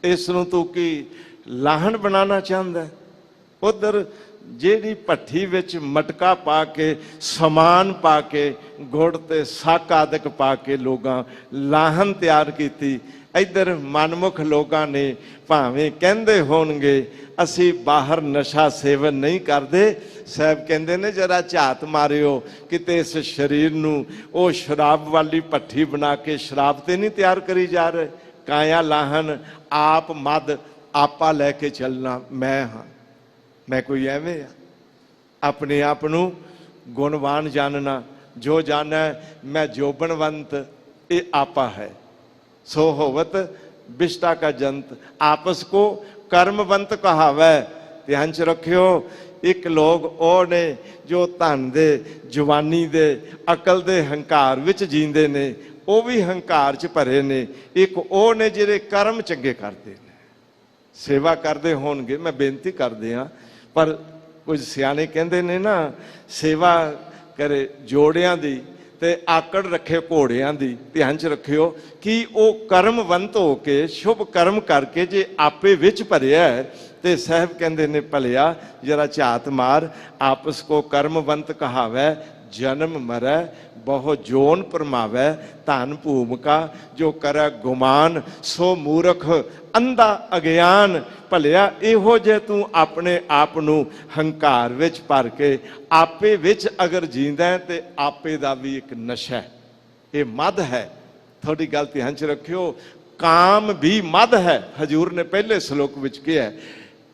ਇਸ ਨੂੰ ਤੂੰ ਕੀ ਲਾਹਣ ਬਣਾਉਣਾ ਚਾਹੁੰਦਾ? ਉਧਰ ਜਿਹੜੀ ਭੱਠੀ ਵਿੱਚ ਮਟਕਾ ਪਾ ਕੇ, ਸਮਾਨ ਪਾ ਕੇ, ਗੁੜ ਤੇ ਸੱਕ ਆਦਿਕ ਪਾ ਕੇ ਲੋਕਾਂ ਲਾਹਣ ਤਿਆਰ ਕੀਤੀ, ਇੱਧਰ ਮਨਮੁਖ ਲੋਕਾਂ ਨੇ ਭਾਵੇਂ ਕਹਿੰਦੇ ਹੋਣਗੇ ਅਸੀਂ ਬਾਹਰ ਨਸ਼ਾ ਸੇਵਨ ਨਹੀਂ ਕਰਦੇ, ਸਾਹਿਬ ਕਹਿੰਦੇ ਨੇ ਜਰਾ ਝਾਤ ਮਾਰਿਓ ਕਿਤੇ ਇਸ ਸਰੀਰ ਨੂੰ ਉਹ ਸ਼ਰਾਬ ਵਾਲੀ ਭੱਠੀ ਬਣਾ ਕੇ ਸ਼ਰਾਬ ਤੇ ਨਹੀਂ ਤਿਆਰ ਕਰੀ ਜਾ ਰਹੇ। ਕਾਇਆ ਲਾਹਣ ਆਪ ਮਦ, ਆਪਾ ਲੈ ਕੇ ਚੱਲਣਾ, ਮੈਂ ਹਾਂ, ਮੈਂ ਕੋਈ ਐਵੇਂ ਆ? ਆਪਣੇ ਆਪ ਨੂੰ ਗੁਣਵਾਨ ਜਾਣਨਾ, ਜੋ ਜਾਣਾ ਮੈਂ ਜੋਬਨਵੰਤ, ਇਹ ਆਪਾ ਹੈ। ਸੋ ਹੋਵਤ ਬਿਸ਼ਟਾ ਕਾ ਜੰਤ, ਆਪਸ ਕੋ ਕਰਮਵੰਤ ਕਹਾਵੈ। ਧਿਆਨ ਚ ਰੱਖਿਓ, ਇੱਕ ਲੋਕ ਉਹ ਨੇ ਜੋ ਧਨ ਦੇ, ਜਵਾਨੀ ਦੇ, ਅਕਲ ਦੇ ਹੰਕਾਰ ਵਿੱਚ ਜੀਂਦੇ ਨੇ, ਉਹ ਵੀ ਹੰਕਾਰ ਚ ਭਰੇ ਨੇ। ਇੱਕ ਉਹ ਨੇ ਜਿਹੜੇ ਕਰਮ ਚੰਗੇ ਕਰਦੇ ਨੇ, ਸੇਵਾ ਕਰਦੇ ਹੋਣਗੇ, ਮੈਂ ਬੇਨਤੀ ਕਰਦੇ ਹਾਂ। ਪਰ ਕੁਝ ਸਿਆਣੇ ਕਹਿੰਦੇ ਨੇ ਨਾ, ਸੇਵਾ ਕਰੇ ਜੋੜਿਆਂ ਦੀ ਤੇ ਆਕੜ ਰੱਖੇ ਘੋੜਿਆਂ ਦੀ। ਧਿਆਨ ਚ ਰੱਖਿਓ ਕਿ ਉਹ ਕਰਮਵੰਤ ਹੋ ਕੇ, ਸ਼ੁਭ ਕਰਮ ਕਰਕੇ ਜੇ ਆਪੇ ਵਿੱਚ ਭਰਿਆ, ਤੇ ਸਾਹਿਬ ਕਹਿੰਦੇ ਨੇ ਭਲਿਆ ਜਰਾ ਝਾਤ ਮਾਰ, ਆਪਸ ਕੋ ਕਰਮਵੰਤ ਕਹਾਵੈ, ਜਨਮ ਮਰੈ ਬਹੁ ਜੋਨ ਪਰਮਾਵੈ, ਧਨ ਭੂਮਿਕਾ ਜੋ ਕਰੈ ਗੁਮਾਨ, ਸੋ ਮੂਰਖ ਅੰਧਾ ਅਗਿਆਨ। ਭਲਿਆ ਇਹੋ ਜੇ ਤੂੰ ਆਪਣੇ ਆਪ ਨੂੰ ਹੰਕਾਰ ਵਿੱਚ ਭਰ ਕੇ ਆਪੇ ਵਿੱਚ ਅਗਰ ਜੀਂਦਾ ਹੈ, ਤੇ ਆਪੇ ਦਾ ਵੀ ਇੱਕ ਨਸ਼ਾ ਹੈ, ਇਹ ਮਦ ਹੈ। ਥੋੜੀ ਗੱਲ ਧਿਆਨ ਚ ਰੱਖਿਓ, ਕਾਮ ਵੀ ਮਦ ਹੈ। ਹਜੂਰ ਨੇ ਪਹਿਲੇ ਸ਼ਲੋਕ ਵਿੱਚ ਕਿਹਾ,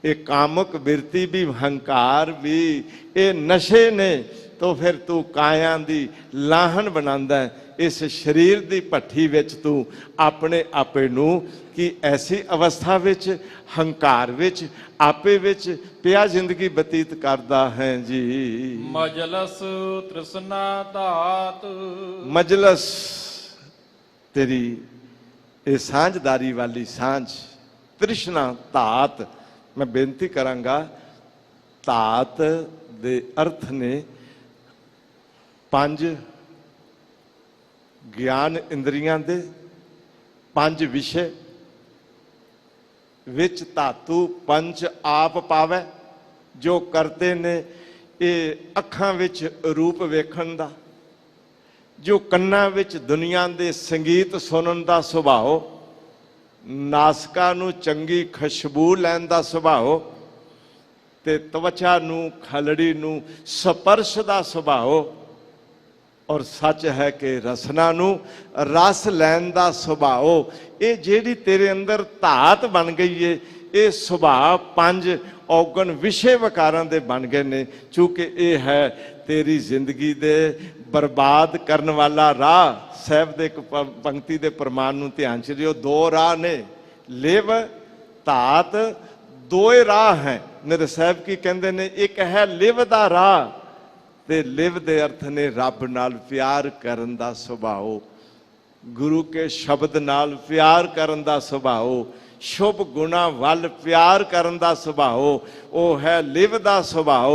ਇਹ ਕਾਮਕ ਬਿਰਤੀ ਵੀ, ਹੰਕਾਰ ਵੀ, ਇਹ ਨਸ਼ੇ ਨੇ। तो फिर तू काया दी लाहन बनांदा है। इस शरीर दी भट्ठी विच तू अपने आपे नू कि ऐसी अवस्था विच हंकार विच आपे विच पिया जिंदगी बतीत करदा है जी। मजलस तृष्णा धात, मजलस तेरी ये सांझदारी वाली सांझ, तृष्णा धात। मैं बेनती करांगा, धात दे अर्थ ने पंज ज्ञान इंद्रियां दे, पंज विषय विच धातु पंच आप पावै, जो करते ने ये अखां विच रूप वेखण दा, जो कन्नां विच दुनिया दे संगीत सुनन दा सुभाव, नासका नू चंगी खुशबू लैण दा सुभाव, ते त्वचा नू खलड़ी नू स्पर्श दा सुभाव, और सच है कि रसना नू रस लैण दा सुभाव। ये जेड़ी तेरे अंदर धात बन गई है, ये सुभाव पंज औगण विषय वकारां दे बन गए ने। चूंकि ये है तेरी जिंदगी दे बर्बाद करने वाला राह। साहब दे पंक्ति दे प्रमाण नू ध्यान च लियो, दो राह ने, लिव धात, दो राह हैं। मेरे साहब की कहते ने, एक है लिव दा राह, ते लिव दे अर्थ ने रब नाल प्यार करन दा सुभाव, गुरु के शब्द नाल प्यार करन दा सुभाव, शुभ गुणा वल प्यार करन दा सुभाव, वो है लिव दा सुभाव।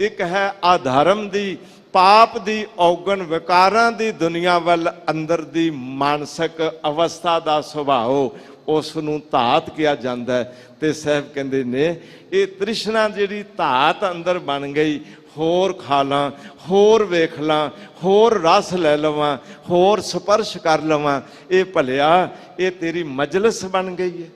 एक है अधर्म दी, पाप दी, औगण विकारां दी दुनिया वल अंदर दी मानसिक अवस्था दा सुभाव, उस नूं धात किया जांदा है। ते साहब कहंदे ने, ये तृष्णा जिहड़ी धात अंदर बन गई, होर खा ला, होर वेख ला, होर रस लै लवां, होर स्पर्श कर लवां, ये भलिया ये तेरी मजलिस बन गई है।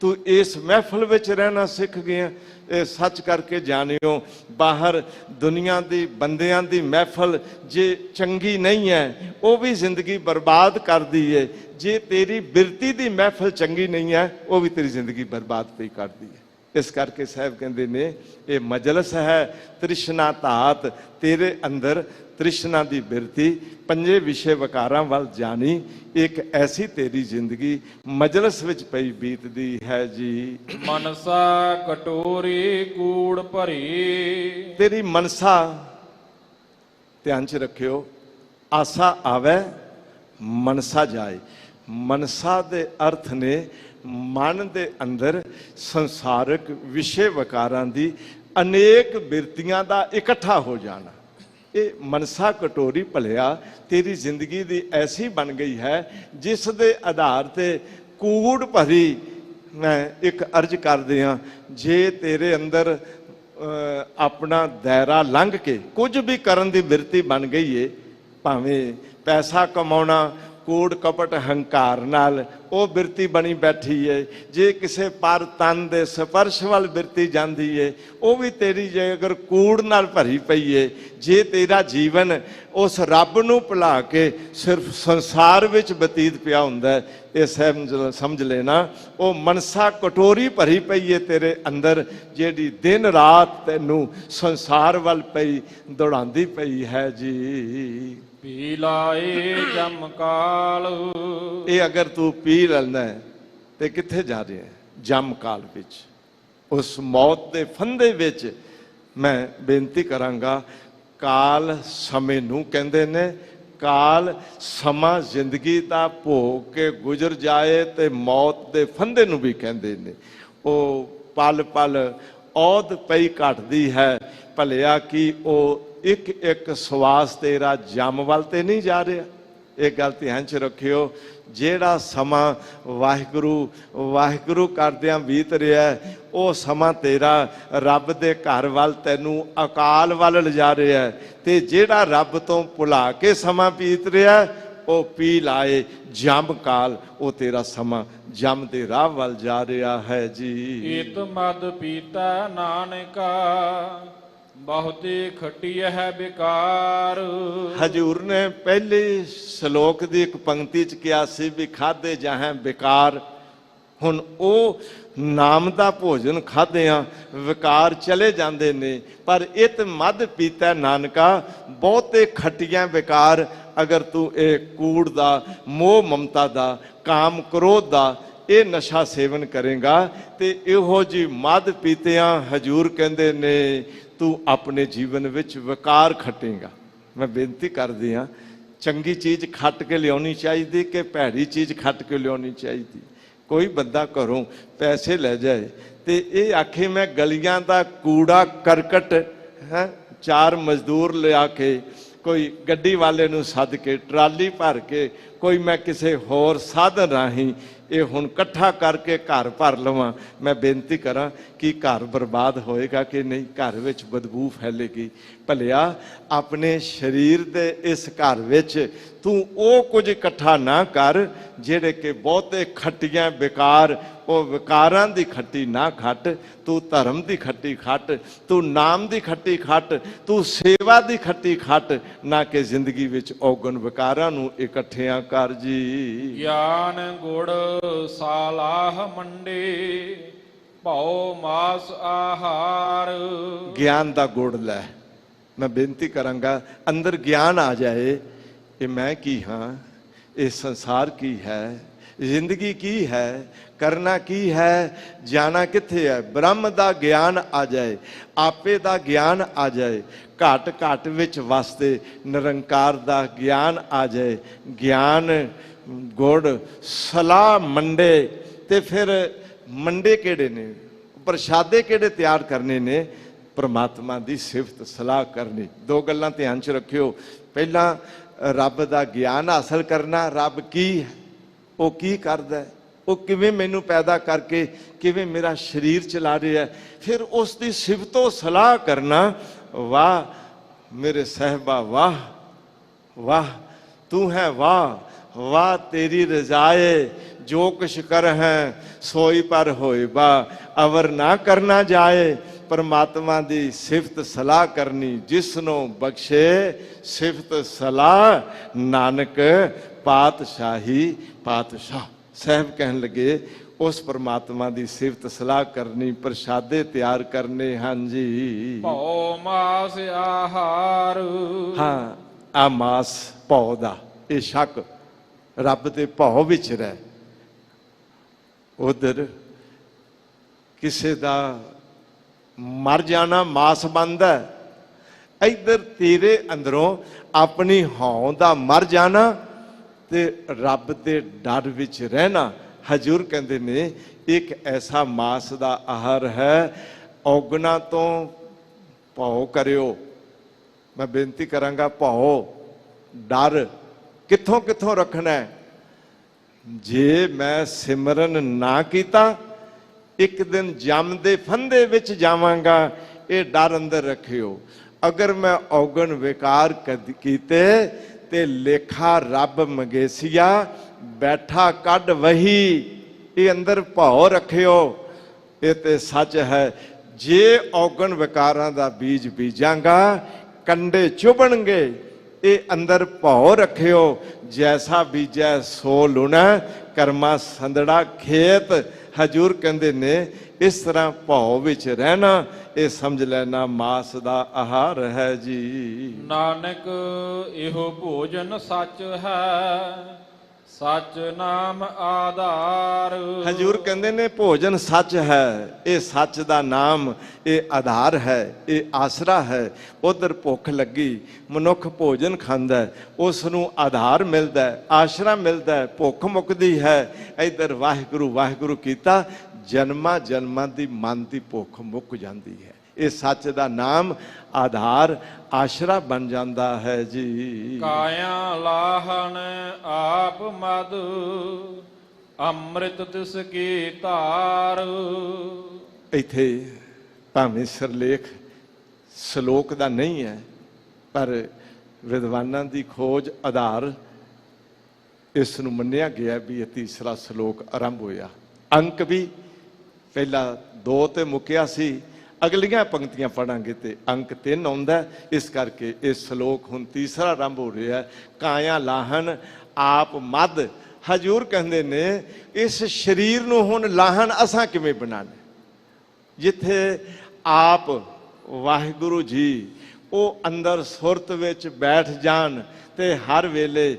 तू इस महफिल विच रहना सीख गया। ये सच करके जानियो, बाहर दुनिया दी बंदियां दी महफिल जे चंगी नहीं है, वो भी जिंदगी बर्बाद कर दी है। जे तेरी बिरती दी महफिल चंगी नहीं है, वो भी तेरी जिंदगी बर्बाद पई कर दी है। इस करके साहब कहते ने, ये मजलस है तृष्णा धात, तेरे अंदर तृष्णा दी बिरती, पंजे विषय वकारां वल जानी, एक ऐसी तेरी जिंदगी मजलस विच पई बीतदी है जी। मनसा कटोरी कूड़ भरी, तेरी मनसा ध्यान च रखियो, आसा आवे मनसा जाए। मनसा दे अर्थ ने मन दे अंदर संसारिक विषय वकारां दी अनेक बिरतियां दा इकट्ठा हो जाना। ये मनसा कटोरी भलिया तेरी जिंदगी दी ऐसी बन गई है, जिस दे आधार ते कूड़ भरी। मैं एक अर्ज कर दिया, जे तेरे अंदर अपना दायरा लंघ के कुछ भी करन दी बिरती बन गई है, भावें पैसा कमाउणा कूड़ कपट हंकार नाल वो बिरती बनी बैठी है, जे किसे पर तन दे स्पर्श वाल बिरती जाती है, वो भी तेरी जे अगर कूड़ नाल भरी पई है। जे तेरा जीवन उस रब नूं भुला के सिर्फ संसार विच बतीत पिया हुंदा है, ये समझ लेना वो मनसा कटोरी भरी पई है तेरे अंदर, जेड़ी दिन रात तैनूं संसार वाल पई दौड़ांदी पई है जी। पी लाए जमकाल, ये अगर तू पी लेना है तो कित्थे जा रहे हैं? जमकाल विच, उस मौत दे फंदे विच। मैं बेनती करांगा, काल समय नूं कहंदे ने, काल समा जिंदगी दा भोग के गुजर जाए ते मौत दे फंदे नूं भी कहंदे ने। ओ पल पल औध पई घटदी है, भलिया कि ओ एक एक सवास तेरा जम वाल ते नहीं जा रहा। एक गल ध्यान च रखियो, जेड़ा समा वाहिगुरु वाहिगुरु करदियां बीत रहा है, वो समा तेरा रब दे घर वाल तैनूं अकाल वाल लिजा रहा है। ते जेड़ा रब तो भुला के समा बीत रहा है, वो पी लाए जम काल, वो तेरा समा जम दे राह वाल जा रहा है जी। इत मद पीता नानका, बहुती खटी है बेकार। हजूर ने पहले श्लोक की एक पंक्ति च कहा सी भी खादे जाहें बेकार। हुण ओ ਨਾਮ ਦਾ ਭੋਜਨ ਖਾਧਿਆਂ ਵਿਕਾਰ ਚਲੇ ਜਾਂਦੇ ਨੇ। ਪਰ ਇਤ ਮਦ ਪੀਤਾ ਨਾਨਕਾ, ਬਹੁਤੇ ਖੱਟੀਆਂ ਵਿਕਾਰ ਅਗਰ ਤੂੰ ਇਹ ਕੂੜ ਦਾ, ਮੋਹ ਮਮਤਾ ਦਾ, ਕਾਮ ਕ੍ਰੋਧ ਦਾ ਇਹ ਨਸ਼ਾ ਸੇਵਨ ਕਰੇਗਾ ਤੇ ਇਹੋ ਜੀ ਮਦ ਪੀਤਿਆਂ ਹਜੂਰ ਕਹਿੰਦੇ ਨੇ ਤੂੰ ਆਪਣੇ ਜੀਵਨ ਵਿੱਚ ਵਿਕਾਰ ਖੱਟੇਗਾ। ਮੈਂ ਬੇਨਤੀ ਕਰਦੀ ਹਾਂ, ਚੰਗੀ ਚੀਜ਼ ਖੱਟ ਕੇ ਲਿਆਉਣੀ ਚਾਹੀਦੀ ਕਿ ਭੈੜੀ ਚੀਜ਼ ਖੱਟ ਕੇ ਲਿਆਉਣੀ ਚਾਹੀਦੀ? ਕੋਈ ਬੰਦਾ ਘਰੋਂ ਪੈਸੇ ਲੈ ਜਾਏ ਤੇ ਇਹ ਆਖੇ ਮੈਂ ਗਲੀਆਂ ਦਾ ਕੂੜਾ ਕਰਕਟ ਹੈ, 4 ਮਜ਼ਦੂਰ ਲਿਆ ਕੇ, ਕੋਈ ਗੱਡੀ ਵਾਲੇ ਨੂੰ ਸੱਦ ਕੇ ਟਰਾਲੀ ਭਰ ਕੇ, ਕੋਈ ਮੈਂ ਕਿਸੇ ਹੋਰ ਸਾਧਨ ਰਾਹੀਂ ਇਹ ਹੁਣ ਇਕੱਠਾ ਕਰਕੇ ਘਰ ਭਰ ਲਵਾਂ। ਮੈਂ ਬੇਨਤੀ ਕਰਾਂ ਕਿ ਘਰ ਬਰਬਾਦ ਹੋਏਗਾ ਕਿ ਨਹੀਂ? ਘਰ ਵਿੱਚ ਬਦਬੂ ਫੈਲੇਗੀ। ਭਲਿਆ ਆਪਣੇ ਸਰੀਰ ਦੇ ਇਸ ਘਰ ਵਿੱਚ ਤੂੰ ਉਹ ਕੁਝ ਇਕੱਠਾ ਨਾ ਕਰ ਜਿਹੜੇ ਕਿ ਬਹੁਤੇ ਖੱਟੀਆਂ ਵਿਕਾਰ, ਉਹ ਵਿਕਾਰਾਂ ਦੀ ਖੱਟੀ ਨਾ ਖੱਟ। ਤੂੰ ਧਰਮ ਦੀ ਖੱਟੀ ਖੱਟ, ਤੂੰ ਨਾਮ ਦੀ ਖੱਟੀ ਖੱਟ, ਤੂੰ ਸੇਵਾ ਦੀ ਖੱਟੀ ਖੱਟ, ਨਾ ਕਿ ਜ਼ਿੰਦਗੀ ਵਿੱਚ ਔਗਣ ਵਿਕਾਰਾਂ ਨੂੰ ਇਕੱਠਿਆਂ ਕਰ ਜੀ। ਗਿਆਨ ਗੁੜ ਸਾਲਾਹ ਮੰਡੇ, ਭਉ ਮਾਸ ਆਹਾਰ। ਗਿਆਨ ਦਾ ਗੁੜ ਲੈ। ਮੈਂ ਬੇਨਤੀ ਕਰਾਂਗਾ ਅੰਦਰ ਗਿਆਨ ਆ ਜਾਏ, ਇਹ ਮੈਂ ਕੀ ਹਾਂ, ਇਹ ਸੰਸਾਰ ਕੀ ਹੈ, ਜ਼ਿੰਦਗੀ ਕੀ ਹੈ, ਕਰਨਾ ਕੀ ਹੈ, ਜਾਣਾ ਕਿੱਥੇ ਹੈ। ਬ੍ਰਹਮ ਦਾ ਗਿਆਨ ਆ ਜਾਏ, ਆਪੇ ਦਾ ਗਿਆਨ ਆ ਜਾਏ, ਘਟ ਘਟ ਵਿੱਚ ਵਸਦੇ ਨਿਰੰਕਾਰ ਦਾ ਗਿਆਨ ਆ ਜਾਏ। ਗਿਆਨ ਗੁੜ ਸਲਾਹ ਮੰਡੇ, ਤੇ ਫਿਰ ਮੰਡੇ ਕਿਹੜੇ ਨੇ, ਪ੍ਰਸ਼ਾਦੇ ਕਿਹੜੇ ਤਿਆਰ ਕਰਨੇ ਨੇ? ਪ੍ਰਮਾਤਮਾ ਦੀ ਸਿਫਤ ਸਲਾਹ ਕਰਨੀ। 2 ਗੱਲਾਂ ਧਿਆਨ 'ਚ ਰੱਖਿਓ। ਪਹਿਲਾਂ ਰੱਬ ਦਾ ਗਿਆਨ ਹਾਸਲ ਕਰਨਾ, ਰੱਬ ਕੀ ਹੈ, ਉਹ ਕੀ ਕਰਦਾ ਹੈ, ਉਹ ਕਿਵੇਂ ਮੈਨੂੰ ਪੈਦਾ ਕਰਕੇ ਕਿਵੇਂ ਮੇਰਾ ਸਰੀਰ ਚਲਾ ਰਿਹਾ ਹੈ। ਫਿਰ ਉਸ ਦੀ ਸਿਫਤੋ ਸਲਾਹ ਕਰਨਾ। ਵਾਹ ਮੇਰੇ ਸਾਹਿਬਾ, ਵਾਹ ਵਾਹ ਤੂੰ ਹੈ, ਵਾਹ ਵਾਹ ਤੇਰੀ ਰਜ਼ਾਏ, ਜੋ ਕੁਛ ਕਰ ਹੈ ਸੋਈ ਪਰ ਹੋਏ ਬਾ, ਅਵਰ ਨਾ ਕਰਨਾ ਜਾਏ। ਪਰਮਾਤਮਾ ਦੀ ਸਿਫਤ ਸਲਾਹ ਕਰਨੀ, ਜਿਸ ਨੂੰ ਬਖਸ਼ੇ ਸਿਫਤ ਸਲਾਹ ਨਾਨਕ ਪਾਤਸ਼ਾਹੀ ਪਾਤਸ਼ਾਹ। ਸਾਹਿਬ ਕਹਿਣ ਲੱਗੇ ਉਸ ਪਰਮਾਤਮਾ ਦੀ ਸਿਫਤ ਸਲਾਹ ਕਰਨੀ, ਪ੍ਰਸ਼ਾਦੇ ਤਿਆਰ ਕਰਨੇ ਹਨ ਜੀ। ਭਉ ਮਾਸ ਆਹਾਰ। ਹਾਂ, ਆ ਮਾਸ ਭਉ ਦਾ, ਇਹ ਸ਼ੱਕ ਰੱਬ ਦੇ ਭਉ ਵਿੱਚ ਰਹਿ। ਉਧਰ ਕਿਸੇ ਦਾ ਮਰ ਜਾਣਾ ਮਾਸ ਬਣਦਾ, ਇੱਧਰ ਤੇਰੇ ਅੰਦਰੋਂ ਆਪਣੀ ਹਉ ਦਾ ਮਰ ਜਾਣਾ ਤੇ ਰੱਬ ਦੇ ਡਰ ਵਿੱਚ ਰਹਿਣਾ। ਹਜ਼ੂਰ ਕਹਿੰਦੇ ਨੇ ਇੱਕ ਐਸਾ ਮਾਸ ਦਾ ਆਹਾਰ ਹੈ, ਔਗਣਾ ਤੋਂ ਭਉ ਕਰਿਓ। ਮੈਂ ਬੇਨਤੀ ਕਰਾਂਗਾ, ਭਉ ਡਰ ਕਿੱਥੋਂ ਕਿੱਥੋਂ ਰੱਖਣਾ ਹੈ? ਜੇ ਮੈਂ ਸਿਮਰਨ ਨਾ ਕੀਤਾ, ਇੱਕ ਦਿਨ ਜਮ ਦੇ ਫੰਦੇ ਵਿੱਚ ਜਾਵਾਂਗਾ, ਇਹ ਡਰ ਅੰਦਰ ਰੱਖਿਓ। ਅਗਰ ਮੈਂ ਔਗਣ ਵਿਕਾਰ ਕੀਤੇ ਤੇ ਲੇਖਾ ਰੱਬ ਮੰਗੇਸੀਆ ਬੈਠਾ ਕੱਢ ਵਹੀ, ਇਹ ਅੰਦਰ ਭਉ ਰੱਖਿਓ। ਇਹ ਤੇ ਸੱਚ ਹੈ, ਜੇ ਔਗਣ ਵਿਕਾਰਾਂ ਦਾ ਬੀਜ ਬੀਜਾਂਗਾ ਕੰਡੇ ਚੁਭਣਗੇ। ਇਹ ਅੰਦਰ ਭਉ ਰੱਖਿਓ, ਜੈਸਾ ਬੀਜੈ ਸੋ ਲੁਣਾ, ਕਰਮਾ ਸੰਦੜਾ ਖੇਤ। ਹਜੂਰ ਕਹਿੰਦੇ ਨੇ ਇਸ ਤਰ੍ਹਾਂ ਭਉ ਵਿੱਚ ਰਹਿਣਾ, ਇਹ ਸਮਝ ਲੈਣਾ ਮਾਸ ਦਾ ਆਹਾਰ ਹੈ ਜੀ। ਨਾਨਕ ਇਹੋ ਭੋਜਨ ਸੱਚ ਹੈ, ਸੱਚ ਨਾਮ ਆਧਾਰ। ਹਜੂਰ ਕਹਿੰਦੇ ਨੇ ਭੋਜਨ ਸੱਚ ਹੈ, ਇਹ ਸੱਚ ਦਾ ਨਾਮ, ਇਹ ਆਧਾਰ ਹੈ, ਇਹ ਆਸਰਾ ਹੈ। ਉਧਰ ਭੁੱਖ ਲੱਗੀ, ਮਨੁੱਖ ਭੋਜਨ ਖਾਂਦਾ, ਉਸ ਨੂੰ ਆਧਾਰ ਮਿਲਦਾ, ਆਸਰਾ ਮਿਲਦਾ, ਭੁੱਖ ਮੁੱਕਦੀ ਹੈ। ਇੱਧਰ ਵਾਹਿਗੁਰੂ ਵਾਹਿਗੁਰੂ ਕੀਤਾ, ਜਨਮਾਂ ਜਨਮਾਂ ਦੀ ਮਨ ਦੀ ਭੁੱਖ ਮੁੱਕ ਜਾਂਦੀ ਹੈ। ਇਹ ਸੱਚ ਦਾ ਨਾਮ ਆਧਾਰ ਆਸਰਾ ਬਣ ਜਾਂਦਾ ਹੈ ਜੀ। ਕਾਇਆ ਲਾਹਣ ਆਪ ਮਦ, ਅੰਮ੍ਰਿਤ ਤਿਸ ਕੀ ਧਾਰ। ਇੱਥੇ ਭਾਵੇਂ ਸਿਰਲੇਖ ਸ਼ਲੋਕ ਦਾ ਨਹੀਂ ਹੈ, ਪਰ ਵਿਦਵਾਨਾਂ ਦੀ ਖੋਜ ਆਧਾਰ ਇਸ ਨੂੰ ਮੰਨਿਆ ਗਿਆ ਵੀ ਇਹ ਤੀਸਰਾ ਸ਼ਲੋਕ ਆਰੰਭ ਹੋਇਆ। ਅੰਕ ਵੀ ਪਹਿਲਾ 2 ਤੇ ਮੁੱਕਿਆ ਸੀ, ਅਗਲੀਆਂ ਪੰਕਤੀਆਂ ਪੜਾਂਗੇ ਤੇ ਅੰਕ 3 ਆਉਂਦਾ। ਇਸ ਕਰਕੇ ਇਹ ਸ਼ਲੋਕ ਹੁਣ ਤੀਸਰਾ ਆਰੰਭ ਹੋ ਰਿਹਾ। ਕਾਇਆ ਲਾਹਣ ਆਪ ਮਦ, ਹਜੂਰ ਕਹਿੰਦੇ ਨੇ ਇਸ ਸਰੀਰ ਨੂੰ ਹੁਣ ਲਾਹਣ ਅਸਾਂ ਕਿਵੇਂ ਬਣਾਉਣਾ। ਜਿੱਥੇ ਆਪ ਵਾਹਿਗੁਰੂ ਜੀ ਉਹ ਅੰਦਰ ਸੁਰਤ ਵਿੱਚ ਬੈਠ ਜਾਣ ਤੇ ਹਰ ਵੇਲੇ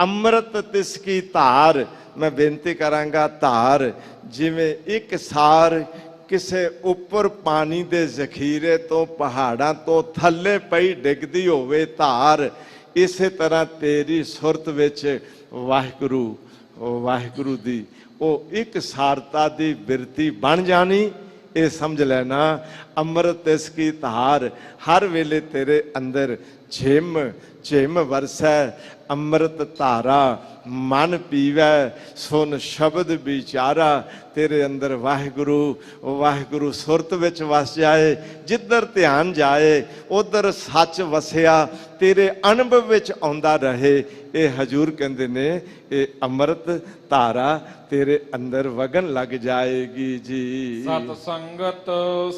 ਅੰਮ੍ਰਿਤ ਤਿਸ ਕੀ ਧਾਰ, ਮੈਂ ਬੇਨਤੀ ਕਰਾਂਗਾ ਧਾਰ ਜਿਵੇਂ ਇੱਕ ਸਾਰ ਕਿਸੇ ਉੱਪਰ ਪਾਣੀ ਦੇ ਜ਼ਖੀਰੇ ਤੋਂ ਪਹਾੜਾਂ ਤੋਂ ਥੱਲੇ ਪਈ ਡਿੱਗਦੀ ਹੋਵੇ ਧਾਰ, ਇਸੇ ਤਰ੍ਹਾਂ ਤੇਰੀ ਸੁਰਤ ਵਿੱਚ ਵਾਹਿਗੁਰੂ ਵਾਹਿਗੁਰੂ ਦੀ ਉਹ ਇੱਕ ਸਾਰਤਾ ਦੀ ਬਿਰਤੀ ਬਣ ਜਾਣੀ। ਇਹ ਸਮਝ ਲੈਣਾ ਅੰਮ੍ਰਿਤ ਇਸ ਕੀ ਧਾਰ, ਹਰ ਵੇਲੇ ਤੇਰੇ ਅੰਦਰ ਝਿਮ ਝਿਮ ਵਰਸੈ ਅੰਮ੍ਰਿਤ ਧਾਰਾ, ਮਨ ਪੀਵੈ ਸੁਨ ਸ਼ਬਦ ਵਿਚਾਰਾ। ਤੇਰੇ ਅੰਦਰ ਵਾਹਿਗੁਰੂ ਵਾਹਿਗੁਰੂ ਸੁਰਤ ਵਿੱਚ ਵਸ ਜਾਏ, ਜਿੱਧਰ ਧਿਆਨ ਜਾਏ ਉਧਰ ਸੱਚ ਵਸਿਆ ਤੇਰੇ ਅਨੁਭਵ ਵਿੱਚ ਆਉਂਦਾ ਰਹੇ। ਇਹ ਹਜੂਰ ਕਹਿੰਦੇ ਨੇ ਇਹ ਅੰਮ੍ਰਿਤ ਧਾਰਾ ਤੇਰੇ ਅੰਦਰ ਵਗਣ ਲੱਗ ਜਾਏਗੀ ਜੀ। ਸਤ ਸੰਗਤ